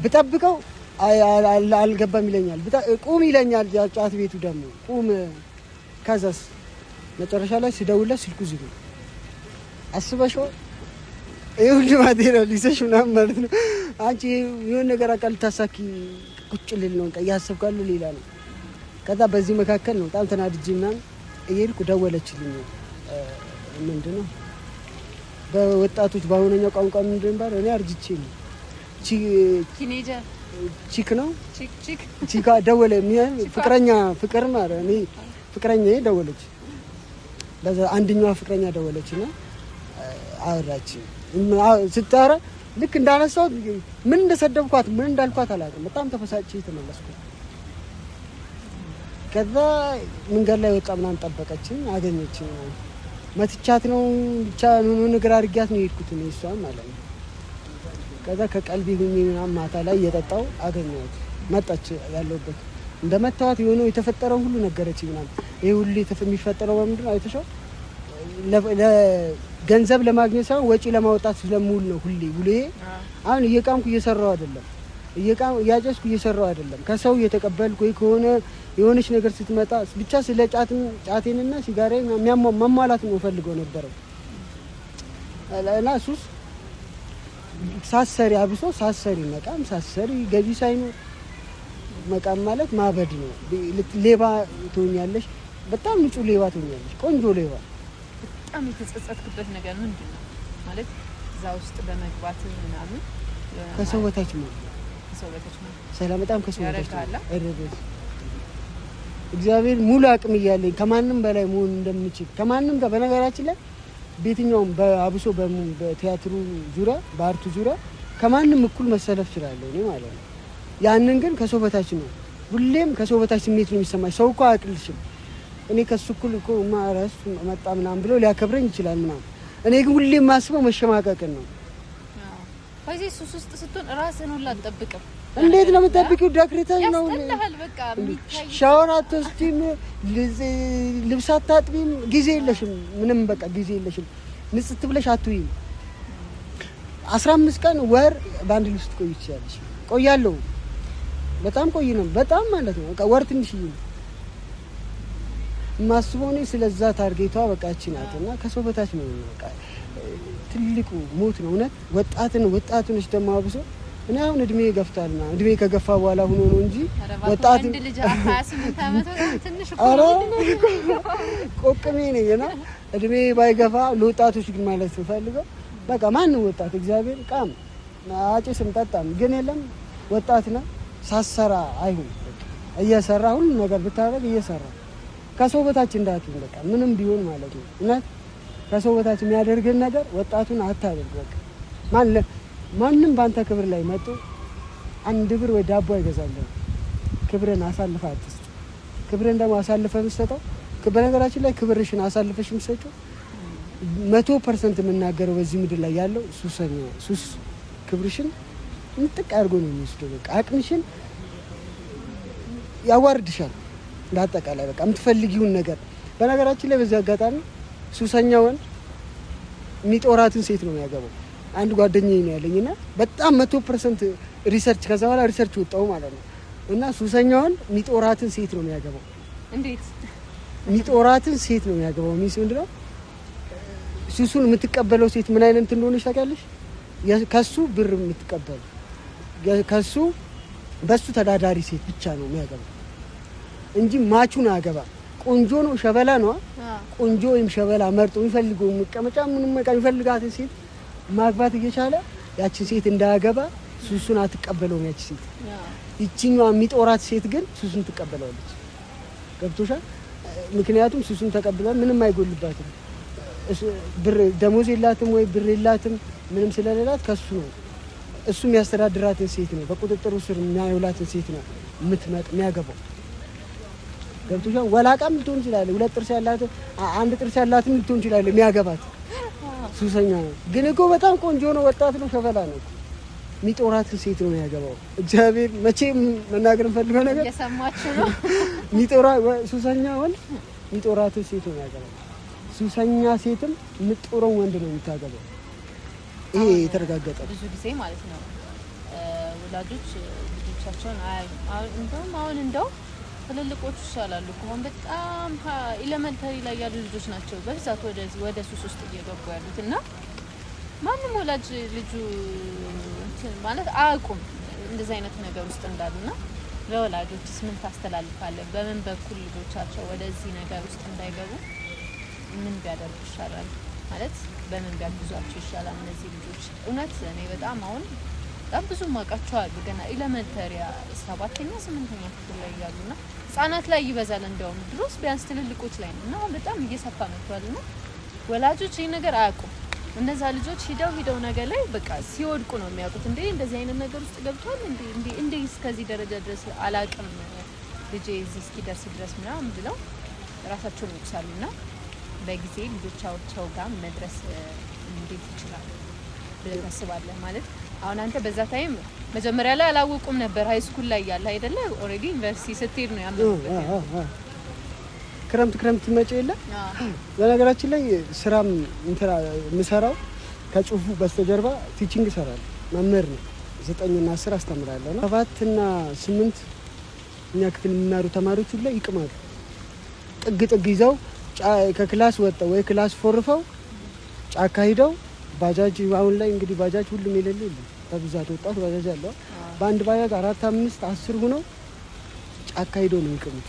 ብጠብቀው አልገባም ይለኛል። ቁም ይለኛል። ጫት ቤቱ ደግሞ ቁም። ከዛስ መጨረሻ ላይ ስደውልለት ስልኩ ዝግ ነው። አስበሽው ይሄ ሁሉ ማቴሪያል ይዘሽ ምናምን ማለት ነው። አንቺ የሆነ ነገር አቃል ታሳኪ ቁጭ ልል ነው እያሰብካለሁ ሌላ ነው። ከዛ በዚህ መካከል ነው በጣም ተናድጄ ምናምን እየሄድኩ ደወለችልኝ። ምንድነው በወጣቶች በአሁነኛው ቋንቋ ምንድን ባል እኔ አርጅቼ ነው ቲኔጀር ቺክ ነው ቺካ ደወለ። ፍቅር ማለት እኔ ፍቅረኛዬ ደወለች። ለዛ አንደኛዋ ፍቅረኛ ደወለችና አወራች። ስታወራ ልክ እንዳነሳው ምን እንደሰደብኳት ምን እንዳልኳት አላውቅም። በጣም ተፈሳጭ ተመለስኩ። ከዛ መንገድ ላይ ወጣ ምናምን ጠበቀችኝ፣ አገኘችኝ። መትቻት ነው ብቻ ነገር አድርጊያት ነው የሄድኩት እኔ እሷን ማለት ነው። ከዛ ከቀልቢ ሁኜ ምናምን ማታ ላይ እየጠጣሁ አገኘኋት። መጣች። ያለሁበት እንደመታወት የሆነው የተፈጠረው ሁሉ ነገረችኝ ምናምን። ይሄ ሁሉ የሚፈጠረው በምንድን ነው አይተሻው? ገንዘብ ለማግኘት ሳይሆን ወጪ ለማውጣት ስለምውል ነው ሁሌ ውሌ። አሁን እየቃምኩ እየሰራሁ አይደለም፣ እያጨስኩ እየሰራሁ አይደለም። ከሰው እየተቀበልኩ ወይ ከሆነ የሆነች ነገር ስትመጣ ብቻ ስለ ጫቴንና ሲጋራዬን ማሟላት ነው ፈልገው ነበረው እና ሱስ ሳሰሪ አብሶ ሳሰሪ መቃም ሳሰሪ ገቢ ሳይኖር መቃም ማለት ማበድ ነው። ሌባ ትሆኛለሽ፣ በጣም ንጹህ ሌባ ትሆኛለሽ፣ ቆንጆ ሌባ። በጣም የተጸጸትኩበት ነገር ምንድን ነው ማለት እዛ ውስጥ በመግባት ምናምን ከሰው በታች ነው ሰላም፣ በጣም ከሰው በታች ነው። እግዚአብሔር ሙሉ አቅም እያለኝ ከማንም በላይ መሆን እንደምችል ከማንም ጋር በነገራችን ላይ በየትኛውም በአብሶ በቲያትሩ ዙሪያ በአርቱ ዙሪያ ከማንም እኩል መሰለፍ እችላለሁ እኔ ማለት ነው። ያንን ግን ከሰው በታች ነው። ሁሌም ከሰው በታች ስሜት ነው የሚሰማኝ። ሰው እኮ አያውቅልሽም። እኔ ከሱ እኩል እኮ ማራስ መጣ ምናምን ብሎ ሊያከብረኝ ይችላል ምናምን። እኔ ግን ሁሌም ማስበው መሸማቀቅን ነው። ከዚህ ሱስ ውስጥ ስትሆን ራስህን ሁላ አትጠብቅም። እንዴት ነው የምትጠብቂው? ዳክሪታኝ ነው። ሻወር አትወስጂም፣ ልብስ አታጥቢም፣ ጊዜ የለሽም። ምንም በቃ ጊዜ የለሽም። ንጽት ብለሽ አትውይም። 15 ቀን ወር በአንድ ልብስ ትቆይ ትችያለሽ። ቆያለሁ። በጣም ቆይ ነው። በጣም ማለት ነው። በቃ ወር ትንሽ ነው ማስበው ነው። ስለዛ ታርጌቷ በቃ እቺ ናትና ከሰው በታች ነው። በቃ ትልቁ ሞት ነው። እውነት ወጣቱንሽ ደግሞ አብሶ እኔ አሁን እድሜ ገፍቷልና እድሜ ከገፋ በኋላ ሆኖ ነው እንጂ ወጣት እንደ ልጅ 28 ዓመት ትንሽ ቆቅሜ ነኝና እድሜ ባይገፋ ለወጣቶች ግን ማለት ፈልገው በቃ ማንም ወጣት እግዚአብሔር ቃም አጭስም ጠጣም ግን የለም ወጣት ነው። ሳሰራ አይሁን እየሰራ ሁሉ ነገር ብታረግ እየሰራ ከሰው በታች እንዳትሆን በቃ ምንም ቢሆን ማለት ነው። እውነት ከሰው በታች የሚያደርግን ነገር ወጣቱን አታደርግ። በቃ ማንም ባንተ ክብር ላይ መጥቶ 1 ብር ወይ ዳቦ አይገዛልህም። ክብርን አሳልፈህ አትስጥ። ክብርን ደግሞ አሳልፈህ የምትሰጠው በነገራችን ላይ ክብርሽን አሳልፈሽ የምትሰጪው 100% የምናገረው በዚህ ምድር ላይ ያለው ሱስ ክብርሽን እንጥቅ አድርጎ ነው የሚወስደው። በቃ አቅምሽን ያዋርድሻል። እንዳጠቃላይ በቃ የምትፈልጊውን ነገር በነገራችን ላይ በዚህ አጋጣሚ ሱሰኛ ወንድ የሚጦራትን ሴት ነው የሚያገባው። አንድ ጓደኛዬ ነው ያለኝና በጣም 100% ሪሰርች ከዛ በኋላ ሪሰርች ወጣው ማለት ነው። እና ሱሰኛ ወንድ የሚጦራትን ሴት ነው የሚያገባው። እንዴት? የሚጦራትን ሴት ነው የሚያገባው። ምንድነው ሱሱን የምትቀበለው ሴት ምን አይነት እንደሆነች ታውቂያለሽ? ከሱ ብር የምትቀበል ከሱ በሱ ተዳዳሪ ሴት ብቻ ነው የሚያገባው እንጂ ማቹን አገባ። ቆንጆ ነው ሸበላ ነው ቆንጆ ወይም ሸበላ መርጦ የሚፈልገው መቀመጫ ምንም መቃ የሚፈልጋትን ሴት ማግባት እየቻለ ያቺን ሴት እንዳያገባ ሱሱን አትቀበለውም ያቺ ሴት። ይቺኛዋ የሚጦራት ሴት ግን ሱሱን ትቀበለዋለች። ገብቶሻል? ምክንያቱም ሱሱን ተቀብላ ምንም አይጎልባትም። ብር ደሞዝ የላትም ወይ ብር የላትም ምንም ስለሌላት ከሱ ነው እሱ የሚያስተዳድራትን ሴት ነው በቁጥጥሩ ስር የሚያውላትን ሴት ነው የሚያገባው። ገብቶሻል? ወላቃም ልትሆን ይችላል፣ ሁለት ጥርስ ያላት አንድ ጥርስ ያላትም ልትሆን ይችላል የሚያገባት ሱሰኛ ነው። ግን እኮ በጣም ቆንጆ ነው፣ ወጣት ነው፣ ሸበላ ነው። የሚጦራትን ሴት ነው የሚያገባው። እግዚአብሔር መቼም መናገር እንፈልገው ነገር እየሰማችሁ ነው። የሚጦራ ሱሰኛ ወንድ የሚጦራትን ሴት ነው የሚያገባው። ሱሰኛ ሴትም የምትጦረው ወንድ ነው የምታገባው። ይሄ የተረጋገጠ ብዙ ጊዜ ማለት ነው ወላጆች ልጆቻቸውን እንደው ትልልቆቹ ይሻላሉ። አሁን በጣም ኤሌመንተሪ ላይ ያሉ ልጆች ናቸው በብዛት ወደ ሱስ ውስጥ እየገቡ ያሉት እና ማንም ወላጅ ልጁ ማለት አያውቁም እንደዚህ አይነት ነገር ውስጥ እንዳሉና ለወላጆችስ ምን ታስተላልፋለህ? በምን በኩል ልጆቻቸው ወደዚህ ነገር ውስጥ እንዳይገቡ ምን ቢያደርጉ ይሻላል? ማለት በምን ቢያግዟቸው ይሻላል እነዚህ ልጆች? እውነት እኔ በጣም ብዙ ማውቃቸው አሉ ገና ኤሌመንተሪ 7ኛ 8ኛ ክፍል ላይ ያሉና ህጻናት ላይ ይበዛል። እንደውም ድሮስ ቢያንስ ትልልቆች ላይ ነው እና በጣም እየሰፋ መጥቷልና ወላጆች ይሄን ነገር አያውቁም። እነዛ ልጆች ሂደው ነገር ላይ በቃ ሲወድቁ ነው የሚያውቁት። እንደዚህ አይነት ነገር ውስጥ ገብቷል እንዴ እስከዚህ ደረጃ ድረስ አላውቅም ልጄ እዚህ እስኪደርስ ድረስ ምናምን ብለው ራሳቸውን ይወቅሳሉና በጊዜ ልጆቻቸው ጋር መድረስ እንዴት ይችላል ብለህ ታስባለህ? ማለት አሁን አንተ በዛ ታይም መጀመሪያ ላይ አላወቁም ነበር፣ ሃይ ስኩል ላይ ያለ አይደለ? ኦሬዲ ዩኒቨርሲቲ ስትሄድ ነው ያመኑበት። ክረምት መጪ የለ። በነገራችን ላይ ስራም የምሰራው ከጽሁፉ በስተጀርባ ቲቺንግ እሰራለሁ። መምህር ነው። 9 እና 10 አስተምራለሁ። 7 እና 8 እኛ ክፍል የሚማሩ ተማሪዎች ሁሉ ይቅማሉ። ጥግ ይዘው ከክላስ ወጣው ወይ ክላስ ፎርፈው ጫካ ሂደው ባጃጅ አሁን ላይ እንግዲህ ባጃጅ ሁሉም የሌለ በብዛት ወጣት ባጃጅ አለው። በአንድ ባጃጅ 4 5 10 ሆነው ጫካ ሂደው ነው የሚቀሙት።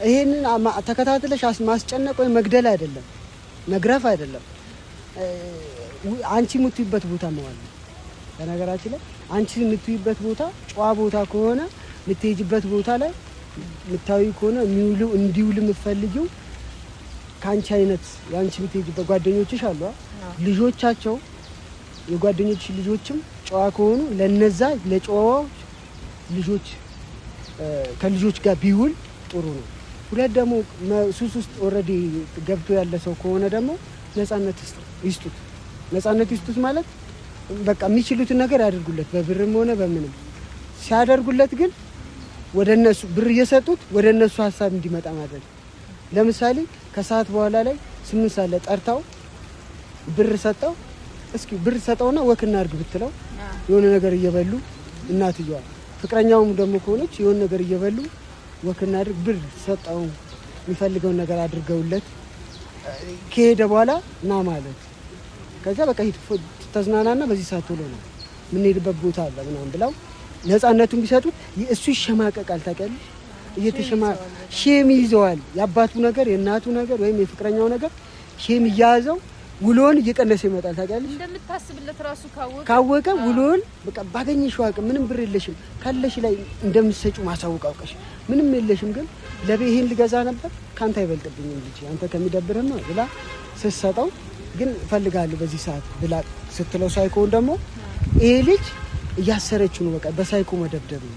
ይሄንን ተከታትለሽ ማስጨነቅ ወይ መግደል አይደለም፣ መግረፍ አይደለም። አንቺ የምትይበት ቦታ መዋል ነው። በነገራችን ላይ አንቺ የምትይበት ቦታ ጨዋ ቦታ ከሆነ የምትሄጂበት ቦታ ላይ የምታዩ ከሆነ እንዲውል የምትፈልጊው ከአንቺ አይነት የአንቺ የምትሄጂበት ጓደኞችሽ አሉ። ልጆቻቸው የጓደኞች ልጆችም ጨዋ ከሆኑ ለነዛ ለጨዋዎች ልጆች ከልጆች ጋር ቢውል ጥሩ ነው። ሁለት ደግሞ ሱስ ውስጥ ኦልሬዲ ገብቶ ያለ ሰው ከሆነ ደግሞ ነፃነት ይስጡት ማለት በቃ የሚችሉትን ነገር ያደርጉለት፣ በብርም ሆነ በምንም ሲያደርጉለት ግን ወደ እነሱ ብር እየሰጡት ወደ እነሱ ሀሳብ እንዲመጣ ማድረግ። ለምሳሌ ከሰዓት በኋላ ላይ 8 ሰዓት ላይ ጠርታው ብር ሰጠው፣ እስኪ ብር ሰጠውና ወክ እናድርግ ብትለው የሆነ ነገር እየበሉ እናትየዋ ፍቅረኛውም ደግሞ ከሆነች የሆነ ነገር እየበሉ ወክ እናድርግ ብር ሰጠው የሚፈልገውን ነገር አድርገውለት ከሄደ በኋላ ና ማለት ከዛ በቃ ተዝናናና በዚህ ሰዓት ቶሎ ነው የምንሄድበት ቦታ አለ ምናምን ብለው ነፃነቱን ቢሰጡት እሱ ይሸማቀቃል። ታውቂያለሽ? ሼም ይዘዋል። የአባቱ ነገር የእናቱ ነገር ወይም የፍቅረኛው ነገር ሼም እያያዘው ውሎን እየቀነሰ ይመጣል። ታውቂያለሽ? እንደምታስብለት ራሱ ካወቀ ውሎን በቃ ባገኘሽው አቅም ምንም ብር የለሽም ካለሽ ላይ እንደምትሰጪው ማሳወቅ አውቀሽ ምንም የለሽም ግን ለቤሄን ልገዛ ነበር ካንተ አይበልጥብኝም ልጅ አንተ ከሚደብርህ ነው ብላ ስትሰጠው ግን እፈልጋለሁ በዚህ ሰዓት ብላ ስትለው ሳይኮን ደግሞ ይሄ ልጅ እያሰረችው ነው። በቃ በሳይኮ መደብደብ ነው።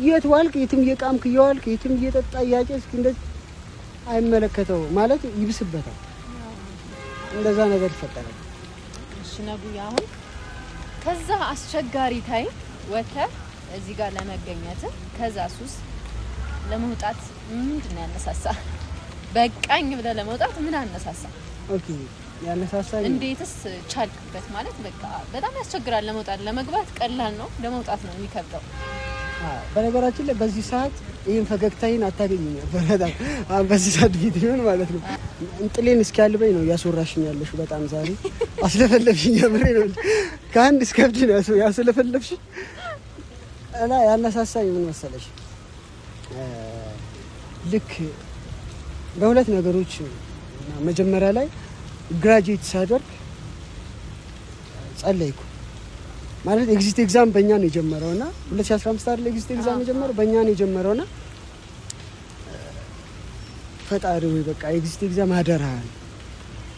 የት ዋልክ? የትም እየቃምክ እየዋልክ የትም እየጠጣ እያጨስክ እንደዚህ አይመለከተው ማለት ይብስበታል። እንደዛ ነገር ይፈጠራል። እሺ ነጉያ፣ አሁን ከዛ አስቸጋሪ ታይም ወተህ እዚህ ጋር ለመገኘት ከዛ ሱስ ለመውጣት ምንድን ነው ያነሳሳ? በቃኝ ብለህ ለመውጣት ምን አነሳሳ? ኦኬ ያነሳሳኝ እንዴትስ ቻልክበት? ማለት በቃ በጣም ያስቸግራል ለመውጣት። ለመግባት ቀላል ነው፣ ለመውጣት ነው የሚከብደው። በነገራችን ላይ በዚህ ሰዓት ይሄን ፈገግታዬን አታገኝም ነበር። በጣም በዚህ ሰዓት ፊት ይሁን ማለት ነው እንጥሌን እስኪያልበኝ ነው ያስወራሽኝ ያለሽው። በጣም ዛሬ አስለፈለፍሽኝ። ያምሬ ነው ከአንድ እስከ ብድ ነው ያስለፈለፍሽኝ። እና ያነሳሳኝ ምን መሰለሽ? ልክ በሁለት ነገሮች መጀመሪያ ላይ ግራጁዌት ሳደርግ ጸለይኩ። ማለት ኤግዚት ኤግዛም በእኛ ነው የጀመረውና 2015 አይደል ኤግዚት ኤግዛም የጀመረው በእኛ ነው የጀመረውና ፈጣሪ ወይ በቃ ኤግዚት ኤግዛም አደራህን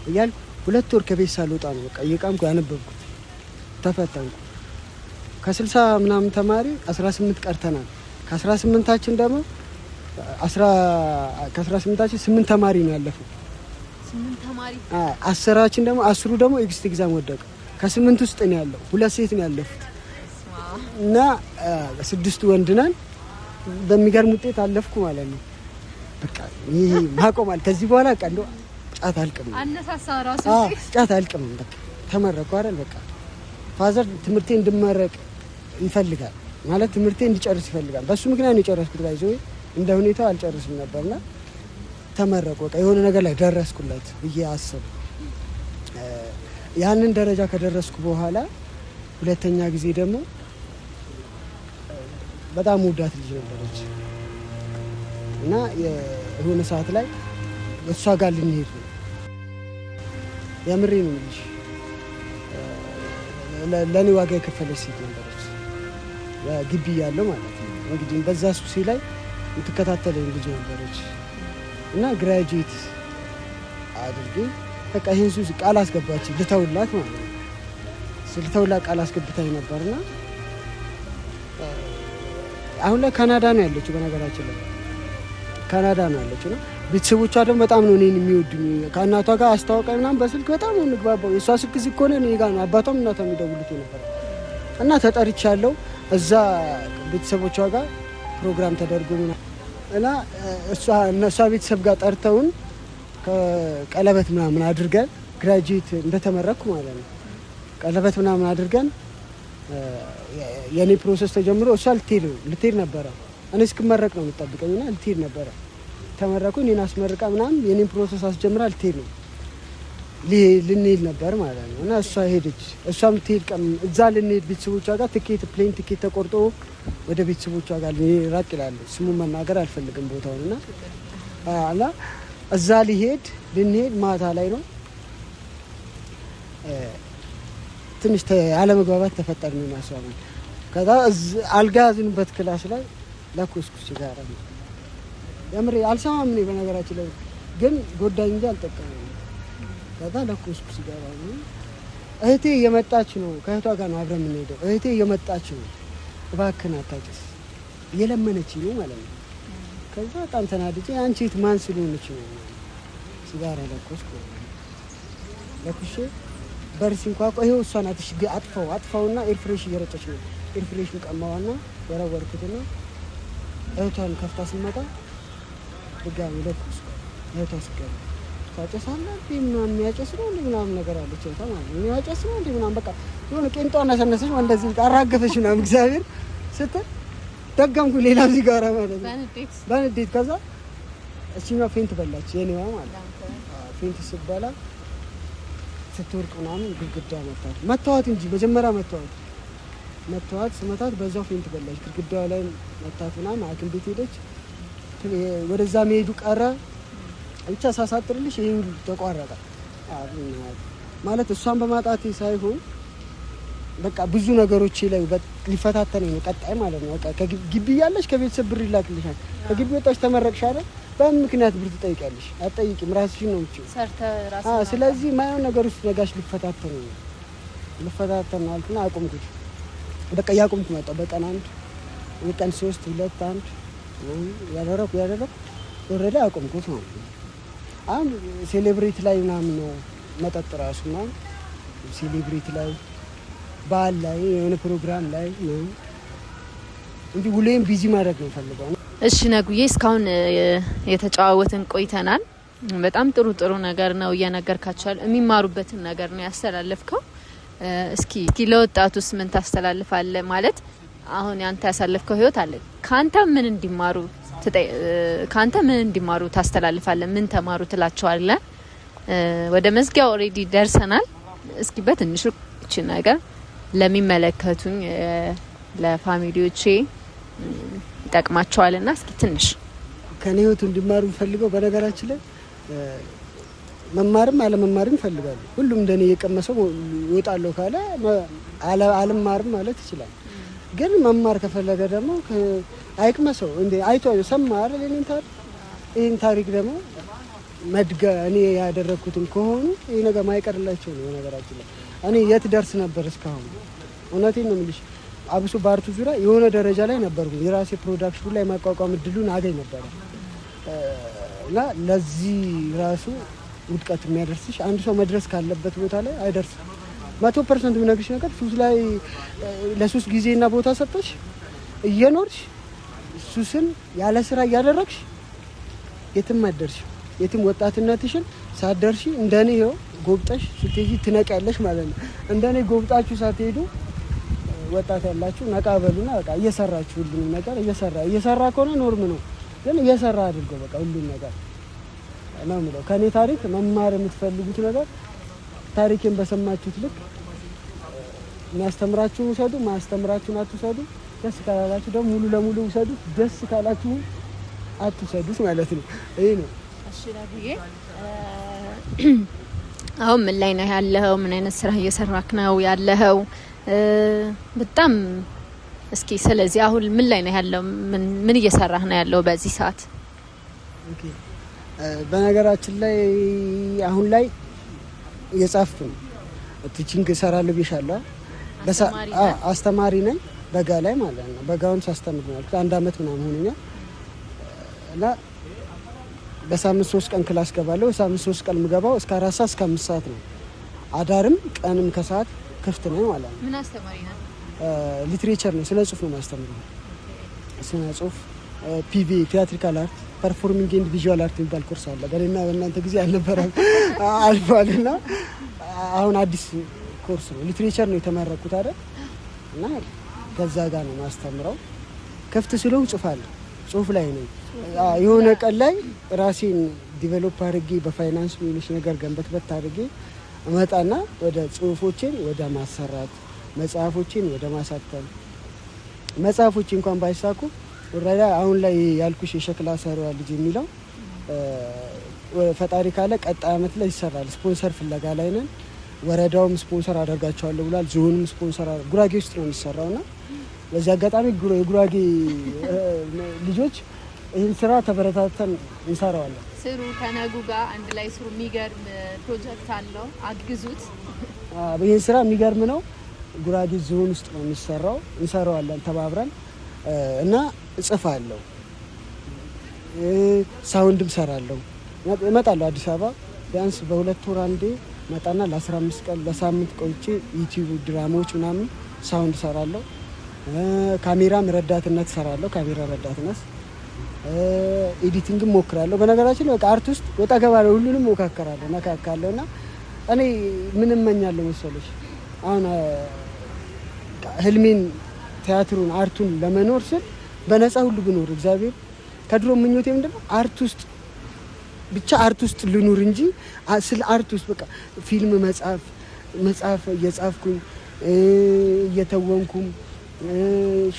እያልኩ 2 ወር ከቤት ሳልወጣ ነው በቃ እየቃምኩ ያነበብኩት። ተፈተንኩ። ከ60 ምናምን ተማሪ 18 ቀርተናል። ከ18ታችን ደግሞ ከ18ታችን 8 ተማሪ ነው ያለፈው። 8 ተማሪ 10 ደግሞ 10 ደግሞ ኤክስት ኤግዛም ወደቀ። ከ8 ውስጥ ነው ያለው 2 ሴት ነው ያለፉት እና 6 ወንድ ነን። በሚገርም ውጤት አለፍኩ ማለት ነው። በቃ ይሄ ማቆማል ከዚህ በኋላ ቀንዶ ጫት አልቅም አነሳሳ ራሱ ጫት አልቅም። በቃ ተመረኩ አይደል። በቃ ፋዘር ትምህርቴ እንድመረቅ ይፈልጋል ማለት ትምህርቴ እንዲጨርስ ይፈልጋል። በሱ ምክንያት ነው የጨረስኩት። ባይዘው እንደ ሁኔታው አልጨርስም ነበርና ተመረቁ። በቃ የሆነ ነገር ላይ ደረስኩለት ብዬ አሰብ። ያንን ደረጃ ከደረስኩ በኋላ ሁለተኛ ጊዜ ደግሞ በጣም ወዳት ልጅ ነበረች እና የሆነ ሰዓት ላይ እሷ ጋር ልንሄድ ነው። የምሬ ነው ልጅ ለኔ ዋጋ የከፈለች ሴት ነበረች። ግቢ ያለው ማለት ነው እንግዲህ በዛ ሱሲ ላይ የምትከታተለኝ ልጅ ነበረች እና ግራጁዌት አድርጌ በቃ ይሄን ሱስ ቃል አስገባች ልተውላት ማለት ነው። ልተውላት ቃል አስገብታኝ ነበርና አሁን ላይ ካናዳ ነው ያለችው። በነገራችን ላይ ካናዳ ነው ያለችው ነው። ቤተሰቦቿ ደግሞ በጣም ነው እኔን የሚወዱኝ። ከእናቷ ጋር አስተዋውቃኝ ምናምን በስልክ በጣም ነው እንግባባው። የእሷ ስልክ እዚህ ከሆነ እኔ ጋር ነው አባቷም እናቷም የሚደውሉት ነበር እና ተጠርቻለሁ። እዛ ቤተሰቦቿ ጋር ፕሮግራም ተደርጎ እና እሷ ቤተሰብ ጋር ጠርተውን ቀለበት ምናምን አድርገን ግራጁዌት እንደተመረኩ ማለት ነው ቀለበት ምናምን አድርገን የኔ ፕሮሰስ ተጀምሮ እሷ ልትሄድ ነበረ። እኔ እስክመረቅ ነው የምጠብቀኝና ልትሄድ ነበረ። ተመረኩ። እኔን አስመርቃ ምናምን የኔን ፕሮሰስ አስጀምራ ልትሄድ ነው ልንሄድ ነበር ማለት ነው እና እሷ ሄደች። እሷም ልትሄድ እዛ ልንሄድ ቤተሰቦቿ ጋር ፕሌን ቲኬት ተቆርጦ ወደ ቤተሰቦቿ ጋር ራቅ ይላል። ስሙን መናገር አልፈልግም ቦታውን እና እዛ ልንሄድ ማታ ላይ ነው ትንሽ አለመግባባት ተፈጠርን ነው ያሳየን። ከዛ አልጋ ያዝንበት ክላስ ላይ ለኮስኩ ሲጋራ ነው የምሬ አልሰማም እኔ በነገራችን ላይ ግን ጎዳኝ እንጂ አልጠቀመም። ከዛ ለኮስኩ ሲጋራ ነው። እህቴ እየመጣች ነው። ከእህቷ ጋር ነው አብረን የምንሄደው። እህቴ እየመጣች ነው። እባክህን አታጭስ እየለመነች ነው ማለት ነው። ከዛ በጣም ተናድጄ አንቺ እህት ማን ስለሆነች ነው ሲጋራ ለኮስኩ። ለኩሼ በርሲ እንኳን ይሄው እሷ ናት። እሺ አጥፋውና ኤርፍሬሽ እየረጨች ነው። ኤርፍሬሽን ቀማዋና ወረወርኩትና እህቷን ከፍታ ስመጣ ድጋሚ ለኩስ። እህቷ ስገባ ታጨሳለህ እንዴ ምናምን የሚያጨስ ነው እንዴ ምናምን ነገር አለች። እህቷ ማለት ነው የሚያጨስ ነው እንዴ ምናምን በቃ የሆነ ቄንጧን አሰነሰች እንደዚህ አራገፈች ምናምን እግዚአብሔር ስትል ደጋምኩ ሌላ ሲጋራ ማለት ነው በንዴት። ከዛ እቺኛው ፌንት በላች የኔዋ ማለት ነው። ፌንት ስትበላ ስትወርቅ ምናምን ግድግዳ መታዋት እንጂ መጀመሪያ መታዋት ስመታት በዛው ፌንት በላች። ግድግዳው ላይ መታት ምናምን ሐኪም ቤት ሄደች። ወደዛ መሄዱ ቀረ። ብቻ ሳሳጥርልሽ ይሄ ሁሉ ተቋረጠ ማለት እሷን በማጣቴ ሳይሆን በቃ ብዙ ነገሮች ላይ ሊፈታተነኝ ነው ቀጣይ ማለት ነው። በቃ ከግቢ ያለሽ ከቤተሰብ ብር ይላክልሻል። ከግቢ ወጣሽ ተመረቅሽ አይደል? በምን ምክንያት ብር ትጠይቂያለሽ? አትጠይቂም። ራስሽን ነው የምትችይው። ስለዚህ ማየው ነገር ውስጥ ነጋሽ ሊፈታተን አልኩና አቆምኩት። በቃ ያቆምኩ መጣሁ። በቀን 3 2 1 ያደረኩ ወረደ አቆምኩት ማለት ነው። አሁን ሴሌብሬት ላይ ምናምን ነው መጠጥ ራሱ ምናምን ሴሌብሬት ላይ በዓል ላይ የሆነ ፕሮግራም ላይ ነው እንጂ ሁሌም ቢዚ ማድረግ ነው ፈልገው። እሺ ነጉዬ እስካሁን የተጫዋወትን ቆይተናል። በጣም ጥሩ ነገር ነው እየነገርካቸው የሚማሩበትን ነገር ነው ያስተላለፍከው። እስኪ ለወጣቱስ ምን ታስተላልፋለህ? ማለት አሁን ያንተ ያሳለፍከው ህይወት አለ ካንተ ምን እንዲማሩ ታስተላልፋለህ? ምን ተማሩ ትላቸዋለህ? ወደ መዝጊያው ኦሬዲ ደርሰናል። እስኪ በትንሹ እቺ ነገር ለሚመለከቱኝ ለፋሚሊዎቼ ይጠቅማቸዋልና እስኪ ትንሽ ከኔ ህይወት እንዲማሩ ፈልገው። በነገራችን ላይ መማርም አለመማርም ፈልጋለሁ። ሁሉም እንደኔ የቀመሰው ይወጣለው ካለ አለማርም ማለት ይችላል። ግን መማር ከፈለገ ደግሞ አይቅመሰው እንዴ አይቶ ሰማ አይደል? ይሄን ታሪክ ደግሞ እኔ ያደረኩትን ከሆኑ ይሄ ነገር ማይቀርላቸው ነው ነገራችን ላይ እኔ የት ደርስ ነበር እስካሁን እውነቴን ነው የምልሽ አብሶ በአርቱ ዙሪያ የሆነ ደረጃ ላይ ነበርኩ የራሴ ፕሮዳክሽን ላይ ማቋቋም እድሉን አገኝ ነበር እና ለዚህ ራሱ ውድቀት የሚያደርስሽ አንድ ሰው መድረስ ካለበት ቦታ ላይ አይደርስም 100% ምነግርሽ ነገር ሱስ ላይ ለሱስ ጊዜና ቦታ ሰጠሽ እየኖርሽ ሱስን ያለ ስራ እያደረግሽ የትም አደርሽ የትም ወጣትነትሽን ሳትደርሺ እንደኔ ይኸው ጎብጠሽ ስትሄጂ ትነቂያለሽ ማለት ነው እንደኔ ጎብጣችሁ ሳትሄዱ ወጣት ያላችሁ ነቃ በሉና በቃ እየሰራችሁ ሁሉንም ነገር እየሰራ ከሆነ ኖርም ነው ግን እየሰራ አድርገው በቃ ሁሉን ነገር ነው ማለት ከኔ ታሪክ መማር የምትፈልጉት ነገር ታሪኬን በሰማችሁት ልክ የሚያስተምራችሁን ውሰዱ ማያስተምራችሁን አትውሰዱ ደስ ካላላችሁ ደግሞ ሙሉ ለሙሉ ውሰዱ ደስ ካላችሁ አትውሰዱት ማለት ነው ይሄ ነው እሺ ዳግዬ አሁን ምን ላይ ነው ያለኸው ምን አይነት ስራ እየሰራክ ነው ያለኸው በጣም እስኪ ስለዚህ አሁን ምን ላይ ነው ያለው ምን እየሰራህ ነው ያለው በዚህ ሰዓት ኦኬ በነገራችን ላይ አሁን ላይ የጻፍኩ ቲቺንግ እሰራለሁ ብዬሻለሁ አስተማሪ ነኝ በጋ ላይ ማለት ነው በጋውን ሳስተምር ነው አንድ አመት ምናምን ሆነኛል እና በሳምንት 3 ቀን ክላስ ገባለሁ በሳምንት 3 ቀን ምገባው እስከ 4 ሰዓት እስከ 5 ሰዓት ነው አዳርም ቀንም ከሰዓት ክፍት ነው ማለት ነው ምን አስተማሪ ነው ሊትሬቸር ነው ስነ ጽሁፍ ነው ማስተምረው ስነ ጽሁፍ ፒቪ ቲያትሪካል አርት ፐርፎርሚንግ ኤንድ ቪዥዋል አርት የሚባል ኮርስ አለ በእኔና በእናንተ ጊዜ አልነበረም አልፏልና አሁን አዲስ ኮርስ ነው ሊትሬቸር ነው የተመረኩት አይደል እና ከዛ ጋር ነው ማስተምረው ክፍት ስለው ጽፋለሁ ጽሁፍ ላይ ነው የሆነ ቀን ላይ ራሴን ዲቨሎፕ አድርጌ በፋይናንስ ሚኒሽ ነገር ገንበት አድርጌ እመጣና ወደ ጽሁፎችን ወደ ማሰራት መጽሐፎችን ወደ ማሳተም መጽሐፎች እንኳን ባይሳኩ ወራዳ አሁን ላይ ያልኩሽ የሸክላ ሰሪዋ ልጅ የሚለው ፈጣሪ ካለ ቀጣይ አመት ላይ ይሰራል ስፖንሰር ፍለጋ ላይ ነን ወረዳውም ስፖንሰር አደርጋቸዋለሁ ብሏል ዞንም ስፖንሰር ጉራጌ ውስጥ ነው የሚሰራውና በዚህ አጋጣሚ የጉራጌ ልጆች ይህን ስራ ተበረታተን እንሰራዋለን ስሩ ከነጉ ጋር አንድ ላይ ስሩ የሚገርም ፕሮጀክት አለው አግዙት ይህን ስራ የሚገርም ነው ጉራጌ ዞን ውስጥ ነው የሚሰራው እንሰራዋለን ተባብረን እና እጽፋለሁ ሳውንድም ሰራለሁ እመጣለሁ አዲስ አበባ ቢያንስ በሁለት ወር አንዴ መጣና ለ15 ቀን ለሳምንት ቆይቼ ዩቲዩብ ድራማዎች ምናምን ሳውንድ ሰራለሁ ካሜራም ረዳትነት ሰራለሁ ካሜራ ረዳትነት ኤዲቲንግም ሞክራለሁ በነገራችን በቃ አርት ውስጥ ወጣ ገባ ሁሉንም ሞካከራለሁ ነካካለሁና እኔ ምን እመኛለሁ መሰለሽ አሁን ህልሜን ቲያትሩን አርቱን ለመኖር ስል በነፃ ሁሉ ብኖር እግዚአብሔር ከድሮ ምኞቴ ምንድነው አርት ውስጥ ብቻ አርት ውስጥ ልኑር እንጂ ስለ አርት ውስጥ በቃ ፊልም መጽሐፍ እየጻፍኩኝ እየተወንኩም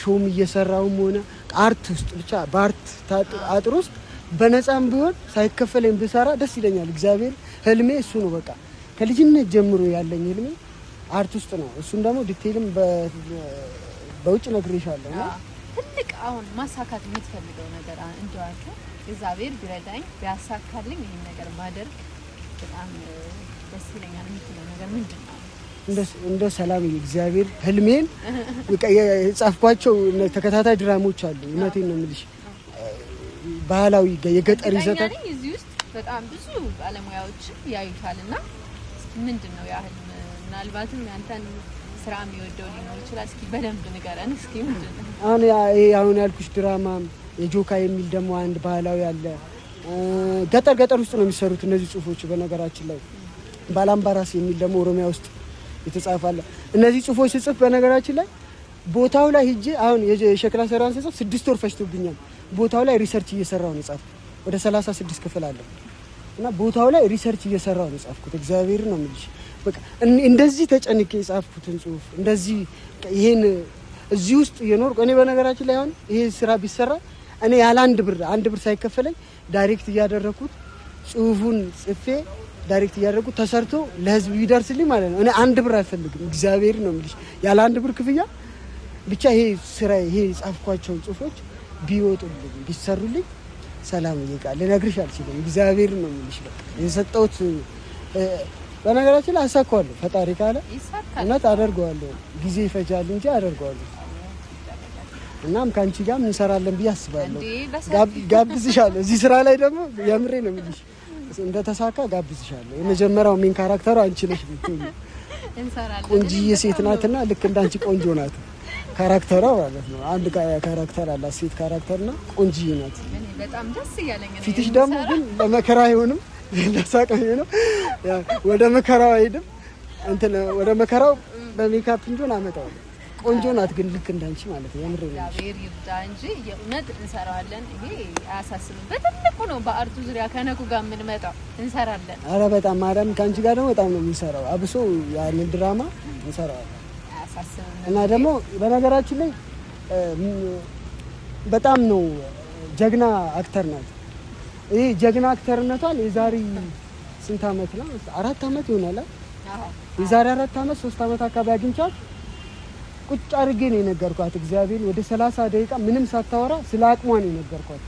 ሾም እየሰራውም ሆነ አርት ውስጥ ብቻ በአርት አጥር ውስጥ በነፃም ቢሆን ሳይከፈለኝ ብሰራ ደስ ይለኛል እግዚአብሔር ህልሜ እሱ ነው በቃ ከልጅነት ጀምሮ ያለኝ ህልሜ አርት ውስጥ ነው እሱን ደግሞ ዲቴይልም በውጭ ነግሬሻለሁ እና ትልቅ አሁን ማሳካት የምትፈልገው ነገር እንደዋልከ እግዚአብሔር ቢረዳኝ ቢያሳካልኝ ይሄን ነገር ማድረግ በጣም ደስ ይለኛል የምትለው ነገር ምንድን ነው እንደ ሰላም እግዚአብሔር ህልሜን የጻፍኳቸው ተከታታይ ድራማዎች አሉ እውነቴን ነው የምልሽ ባህላዊ የገጠር ይዘታ እዚህ ውስጥ በጣም ብዙ ባለሙያዎች ያዩታልና ምንድነው ያህል ምናልባትም ያንተን ስራ የሚወደው ሊኖር ይችላል እስኪ በደንብ ንገረን እስኪ ምንድነው አሁን ያልኩሽ ድራማ የጆካ የሚል ደግሞ አንድ ባህላዊ አለ ገጠር ውስጥ ነው የሚሰሩት እነዚህ ጽሁፎች በነገራችን ላይ ባላምባራስ የሚል ደግሞ ኦሮሚያ ውስጥ የተጻፋለ እነዚህ ጽሁፎች ጽፍ በነገራችን ላይ ቦታው ላይ ሄጄ አሁን የሸክላ ሰራን ጽፍ 6 ወር ፈጅቶብኛል ቦታው ላይ ሪሰርች እየሰራው ነው ጻፍኩት ወደ 36 ክፍል አለ እና ቦታው ላይ ሪሰርች እየሰራው ነው ጻፍኩት እግዚአብሔር ነው የምልሽ በቃ እንደዚህ ተጨንቄ የጻፍኩትን ጽሁፍ እንደዚህ ይሄን እዚህ ውስጥ የኖርኩ እኔ በነገራችን ላይ አሁን ይሄ ስራ ቢሰራ እኔ ያለ አንድ ብር ሳይከፈለኝ ዳይሬክት እያደረኩት ጽሁፉን ጽፌ ዳይሬክት እያደረኩት ተሰርቶ ለህዝብ ይደርስልኝ ማለት ነው እኔ አንድ ብር አልፈልግም እግዚአብሔር ነው የምልሽ ያለ አንድ ብር ክፍያ ብቻ ይሄ ስራ ይሄ ጻፍኳቸው ጽሁፎች ቢወጡልኝ ቢሰሩልኝ ሰላምዬ ቃል ልነግርሽ አልችልም። እግዚአብሔር ነው የምልሽ። በቃ የሰጠሁት በነገራችን ላይ አሳካዋለሁ። ፈጣሪ ካለ እውነት አደርገዋለሁ። ጊዜ ይፈጃል እንጂ አደርገዋለሁ። እናም ከአንቺ ጋር እንሰራለን ብዬ አስባለሁ። ጋብዝሻለሁ። እዚህ ስራ ላይ ደግሞ የምሬ ነው የምልሽ እንደተሳካ ጋብዝሻለሁ። የመጀመሪያው ሜን ካራክተሩ አንቺ ነሽ ብትሆኚ። ቆንጂዬ ሴት ናትና ልክ እንዳንቺ ቆንጆ ናት ካራክተሯ ማለት ነው። አንድ ካራክተር አላት ሴት ካራክተርና ቆንጂዬ ናት። በጣም ደስ እያለኝ ነው። ፊትሽ ደግሞ ግን ለመከራ አይሆንም ለሳቅ ነው። ወደ መከራው አይደለም እንትን ወደ መከራው በሜካፕ እንትን አመጣዋለሁ። ቆንጆ ናት ግን ልክ እንዳንቺ ማለት ነው። የምር ነው። እግዚአብሔር ይርዳ እንጂ የእውነት እንሰራዋለን። ይሄ አያሳስብም። በትልቁ ነው በአርቱ ዙሪያ ከነኩ ጋር የምንመጣው እንሰራለን። አረ በጣም ማዳም ከአንቺ ጋር ደግሞ በጣም ነው የምንሰራው። አብሶ ያንን ድራማ እንሰራዋለን። አያሳስብም። እና ደግሞ በነገራችን ላይ በጣም ነው ጀግና አክተር ናት። ይሄ ጀግና አክተርነቷን የዛሬ ስንት አመት ነው? 4 አመት ይሆናል። የዛሬ 4 አመት 3 አመት አካባቢ አግኝቻት ቁጭ አድርጌ ነው የነገርኳት። እግዚአብሔር ወደ 30 ደቂቃ ምንም ሳታወራ ስለ አቅሟ ነው የነገርኳት።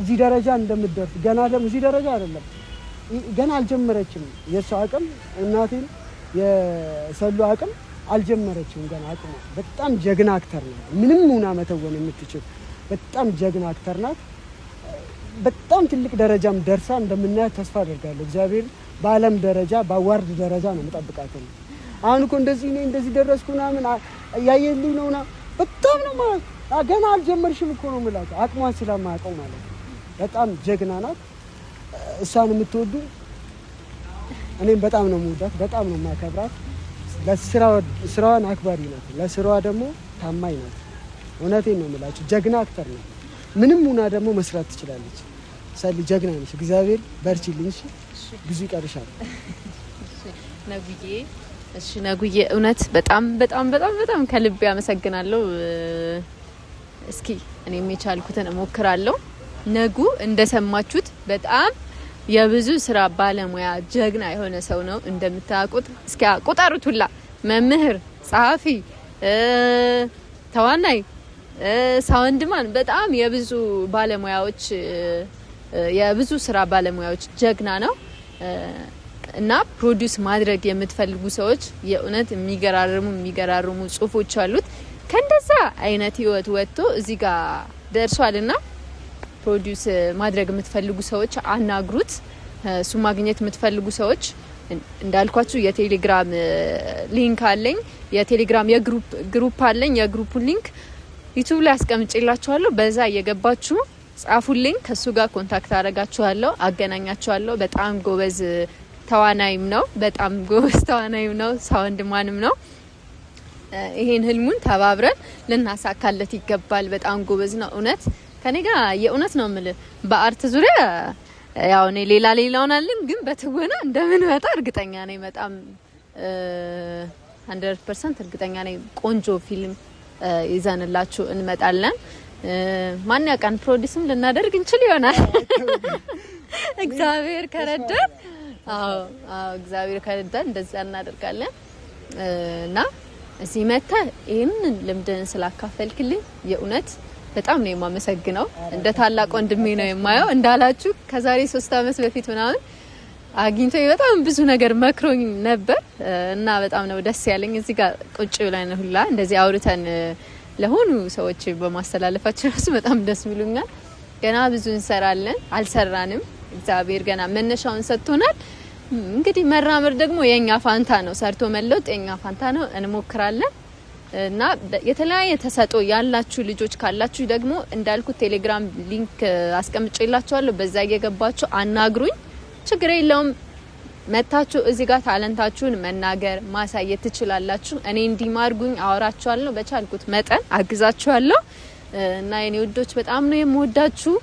እዚህ ደረጃ እንደምትደርስ ገና ደግሞ እዚህ ደረጃ አይደለም ገና አልጀመረችም። የሷ አቅም እናቴን የሰሉ አቅም አልጀመረችም ገና አቅሟ። በጣም ጀግና አክተር ናት። ምንም ሆና መተወን የምትችል በጣም ጀግና አክተር ናት። በጣም ትልቅ ደረጃም ደርሳ እንደምናያት ተስፋ አደርጋለሁ። እግዚአብሔር በዓለም ደረጃ በአዋርድ ደረጃ ነው የምጠብቃት። አሁን እኮ እንደዚህ ደረስኩ ምናምን ያየልኝ ነውና በጣም ነው ማለት ገና አልጀመርሽም እኮ ነው የምላት አቅሟን ስለማያውቀው ማለት ነው። በጣም ጀግና ናት። እሷን የምትወዱ እኔም በጣም ነው የምወዳት፣ በጣም ነው የማከብራት። ስራዋን አክባሪ ናት፣ ለስራዋ ደግሞ ታማኝ ናት። እውነቴን ነው የምላችሁ ጀግና አክተር ናት። ምንም ሆና ደግሞ መስራት ትችላለች። ሰሊ ጀግና ነሽ። እግዚአብሔር በርቺልኝ። እሺ ብዙ ይቀርሻል። ነጉዬ እሺ ነጉዬ እውነት በጣም በጣም በጣም በጣም ከልቤ አመሰግናለሁ። እስኪ እኔም የቻልኩትን እሞክራለሁ። ነጉ እንደሰማችሁት በጣም የብዙ ስራ ባለሙያ ጀግና የሆነ ሰው ነው እንደምታውቁት። እስኪ ቁጠሩት ሁላ መምህር፣ ጸሐፊ፣ ተዋናይ፣ ሳውንድማን በጣም የብዙ ባለሙያዎች የብዙ ስራ ባለሙያዎች ጀግና ነው እና ፕሮዲዩስ ማድረግ የምትፈልጉ ሰዎች የእውነት የሚገራርሙ ጽሁፎች አሉት። ከእንደዛ አይነት ህይወት ወጥቶ እዚህ ጋር ደርሷልና ፕሮዲዩስ ማድረግ የምትፈልጉ ሰዎች አናግሩት። እሱ ማግኘት የምትፈልጉ ሰዎች እንዳልኳችሁ የቴሌግራም ሊንክ አለኝ። የቴሌግራም የግሩፕ አለኝ። የግሩፑን ሊንክ ዩቲዩብ ላይ አስቀምጬላችኋለሁ። በዛ እየገባችሁ ጻፉልኝ። ከሱ ጋር ኮንታክት አደርጋችኋለሁ፣ አገናኛችኋለሁ። በጣም ጎበዝ ተዋናይም ነው። በጣም ጎበዝ ተዋናይም ነው። ሳውንድማንም ነው። ይሄን ህልሙን ተባብረን ልናሳካለት ይገባል። በጣም ጎበዝ ነው። እውነት ከኔ ጋር የእውነት ነው የምልህ በአርት ዙሪያ ያው እኔ ሌላውን አለን፣ ግን በትወና እንደምንመጣ እርግጠኛ ነኝ። በጣም 100% እርግጠኛ ነኝ። ቆንጆ ፊልም ይዘንላችሁ እንመጣለን። ማን ያውቃል ፕሮዲስም ልናደርግ እንችል ይሆናል እግዚአብሔር ከረዳን። አዎ እግዚአብሔር ከረዳን እንደዛ እናደርጋለን። እና እዚህ መተህ ይሄንን ልምድን ስላካፈልክልኝ የእውነት በጣም ነው የማመሰግነው። እንደ ታላቅ ወንድሜ ነው የማየው። እንዳላችሁ ከዛሬ 3 አመት በፊት ምናምን አግኝቶ በጣም ብዙ ነገር መክሮኝ ነበር እና በጣም ነው ደስ ያለኝ። እዚህ ጋር ቁጭ ብለን ሁላ እንደዚህ አውርተን ለሆኑ ሰዎች በማስተላለፋችን ራሱ በጣም ደስ ብሎኛል። ገና ብዙ እንሰራለን፣ አልሰራንም። እግዚአብሔር ገና መነሻውን ሰጥቶናል። እንግዲህ መራመር ደግሞ የኛ ፋንታ ነው። ሰርቶ መለወጥ የኛ ፋንታ ነው። እንሞክራለን እና የተለያየ ተሰጥኦ ያላችሁ ልጆች ካላችሁ ደግሞ እንዳልኩት ቴሌግራም ሊንክ አስቀምጬላችኋለሁ። በዛ እየገባችሁ አናግሩኝ። ችግር የለውም። መታችሁ እዚህ ጋር ታለንታችሁን መናገር ማሳየት ትችላላችሁ። እኔ እንዲማርጉኝ አወራችኋለሁ። በቻልኩት መጠን አግዛችኋለሁ እና የኔ ውዶች በጣም ነው የምወዳችሁ።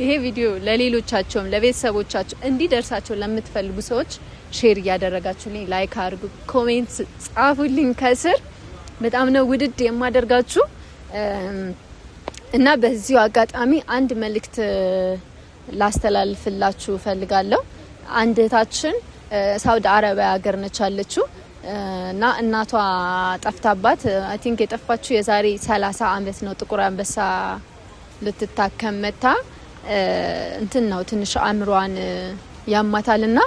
ይሄ ቪዲዮ ለሌሎቻቸውም ለቤተሰቦቻቸው እንዲደርሳቸው ለምትፈልጉ ሰዎች ሼር እያደረጋችሁልኝ፣ ላይክ አድርጉ፣ ኮሜንት ጻፉልኝ ከስር። በጣም ነው ውድድ የማደርጋችሁ እና በዚሁ አጋጣሚ አንድ መልእክት ላስተላልፍላችሁ ፈልጋለሁ። አንድ እህታችን ሳውዲ አረቢያ ሀገር ነች አለችው እና እናቷ ጠፍታባት አይ ቲንክ የጠፋችው የዛሬ 30 አመት ነው። ጥቁር አንበሳ ልትታከም መታ እንትን ነው ትንሽ አእምሯን ያማታልና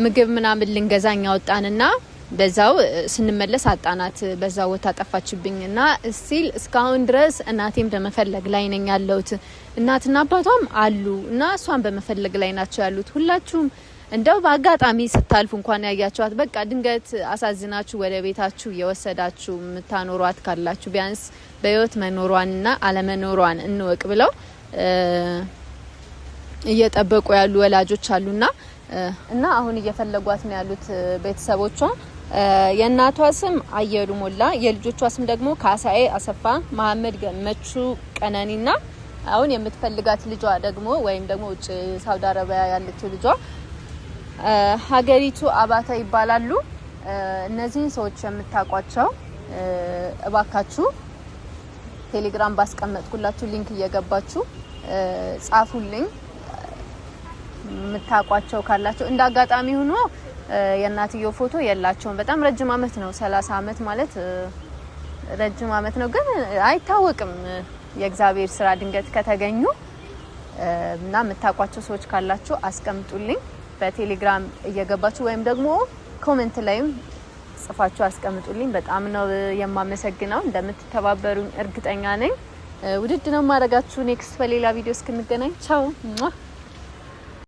ምግብ ምናምን ልንገዛኛ ወጣንና በዛው ስንመለስ አጣናት። በዛው ወታ ጠፋችብኝና እስቲል እስካሁን ድረስ እናቴም በመፈለግ ላይ ነኝ ያለሁት። እናትና አባቷም አሉ እና እሷን በመፈለግ ላይ ናቸው ያሉት። ሁላችሁም እንደው በአጋጣሚ ስታልፉ እንኳን ያያችኋት በቃ ድንገት አሳዝናችሁ ወደ ቤታችሁ የወሰዳችሁ የምታኖሯት ካላችሁ ቢያንስ በህይወት መኖሯንና አለመኖሯን እንወቅ ብለው እየጠበቁ ያሉ ወላጆች አሉና እና አሁን እየፈለጓት ነው ያሉት ቤተሰቦቿ። የእናቷ ስም አየሉ ሞላ፣ የልጆቿ ስም ደግሞ ካሳኤ አሰፋ፣ መሐመድ ገመቹ ቀነኒና አሁን የምትፈልጋት ልጇ ደግሞ ወይም ደግሞ ውጭ ሳውዲ አረቢያ ያለችው ልጇ ሀገሪቱ አባታ ይባላሉ። እነዚህን ሰዎች የምታቋቸው እባካችሁ ቴሌግራም ባስቀመጥኩላችሁ ሊንክ እየገባችሁ ጻፉልኝ። የምታቋቸው ካላችሁ እንዳጋጣሚ ሆኖ የእናትየው ፎቶ የላቸውም። በጣም ረጅም አመት ነው 30 አመት ማለት ረጅም አመት ነው፣ ግን አይታወቅም የእግዚአብሔር ስራ ድንገት ከተገኙ እና የምታቋቸው ሰዎች ካላችሁ አስቀምጡልኝ በቴሌግራም እየገባችሁ ወይም ደግሞ ኮሜንት ላይም ጽፋችሁ አስቀምጡልኝ። በጣም ነው የማመሰግነው። እንደምትተባበሩኝ እርግጠኛ ነኝ። ውድድ ነው ማድረጋችሁ። ኔክስት በሌላ ቪዲዮ እስክንገናኝ ቻው።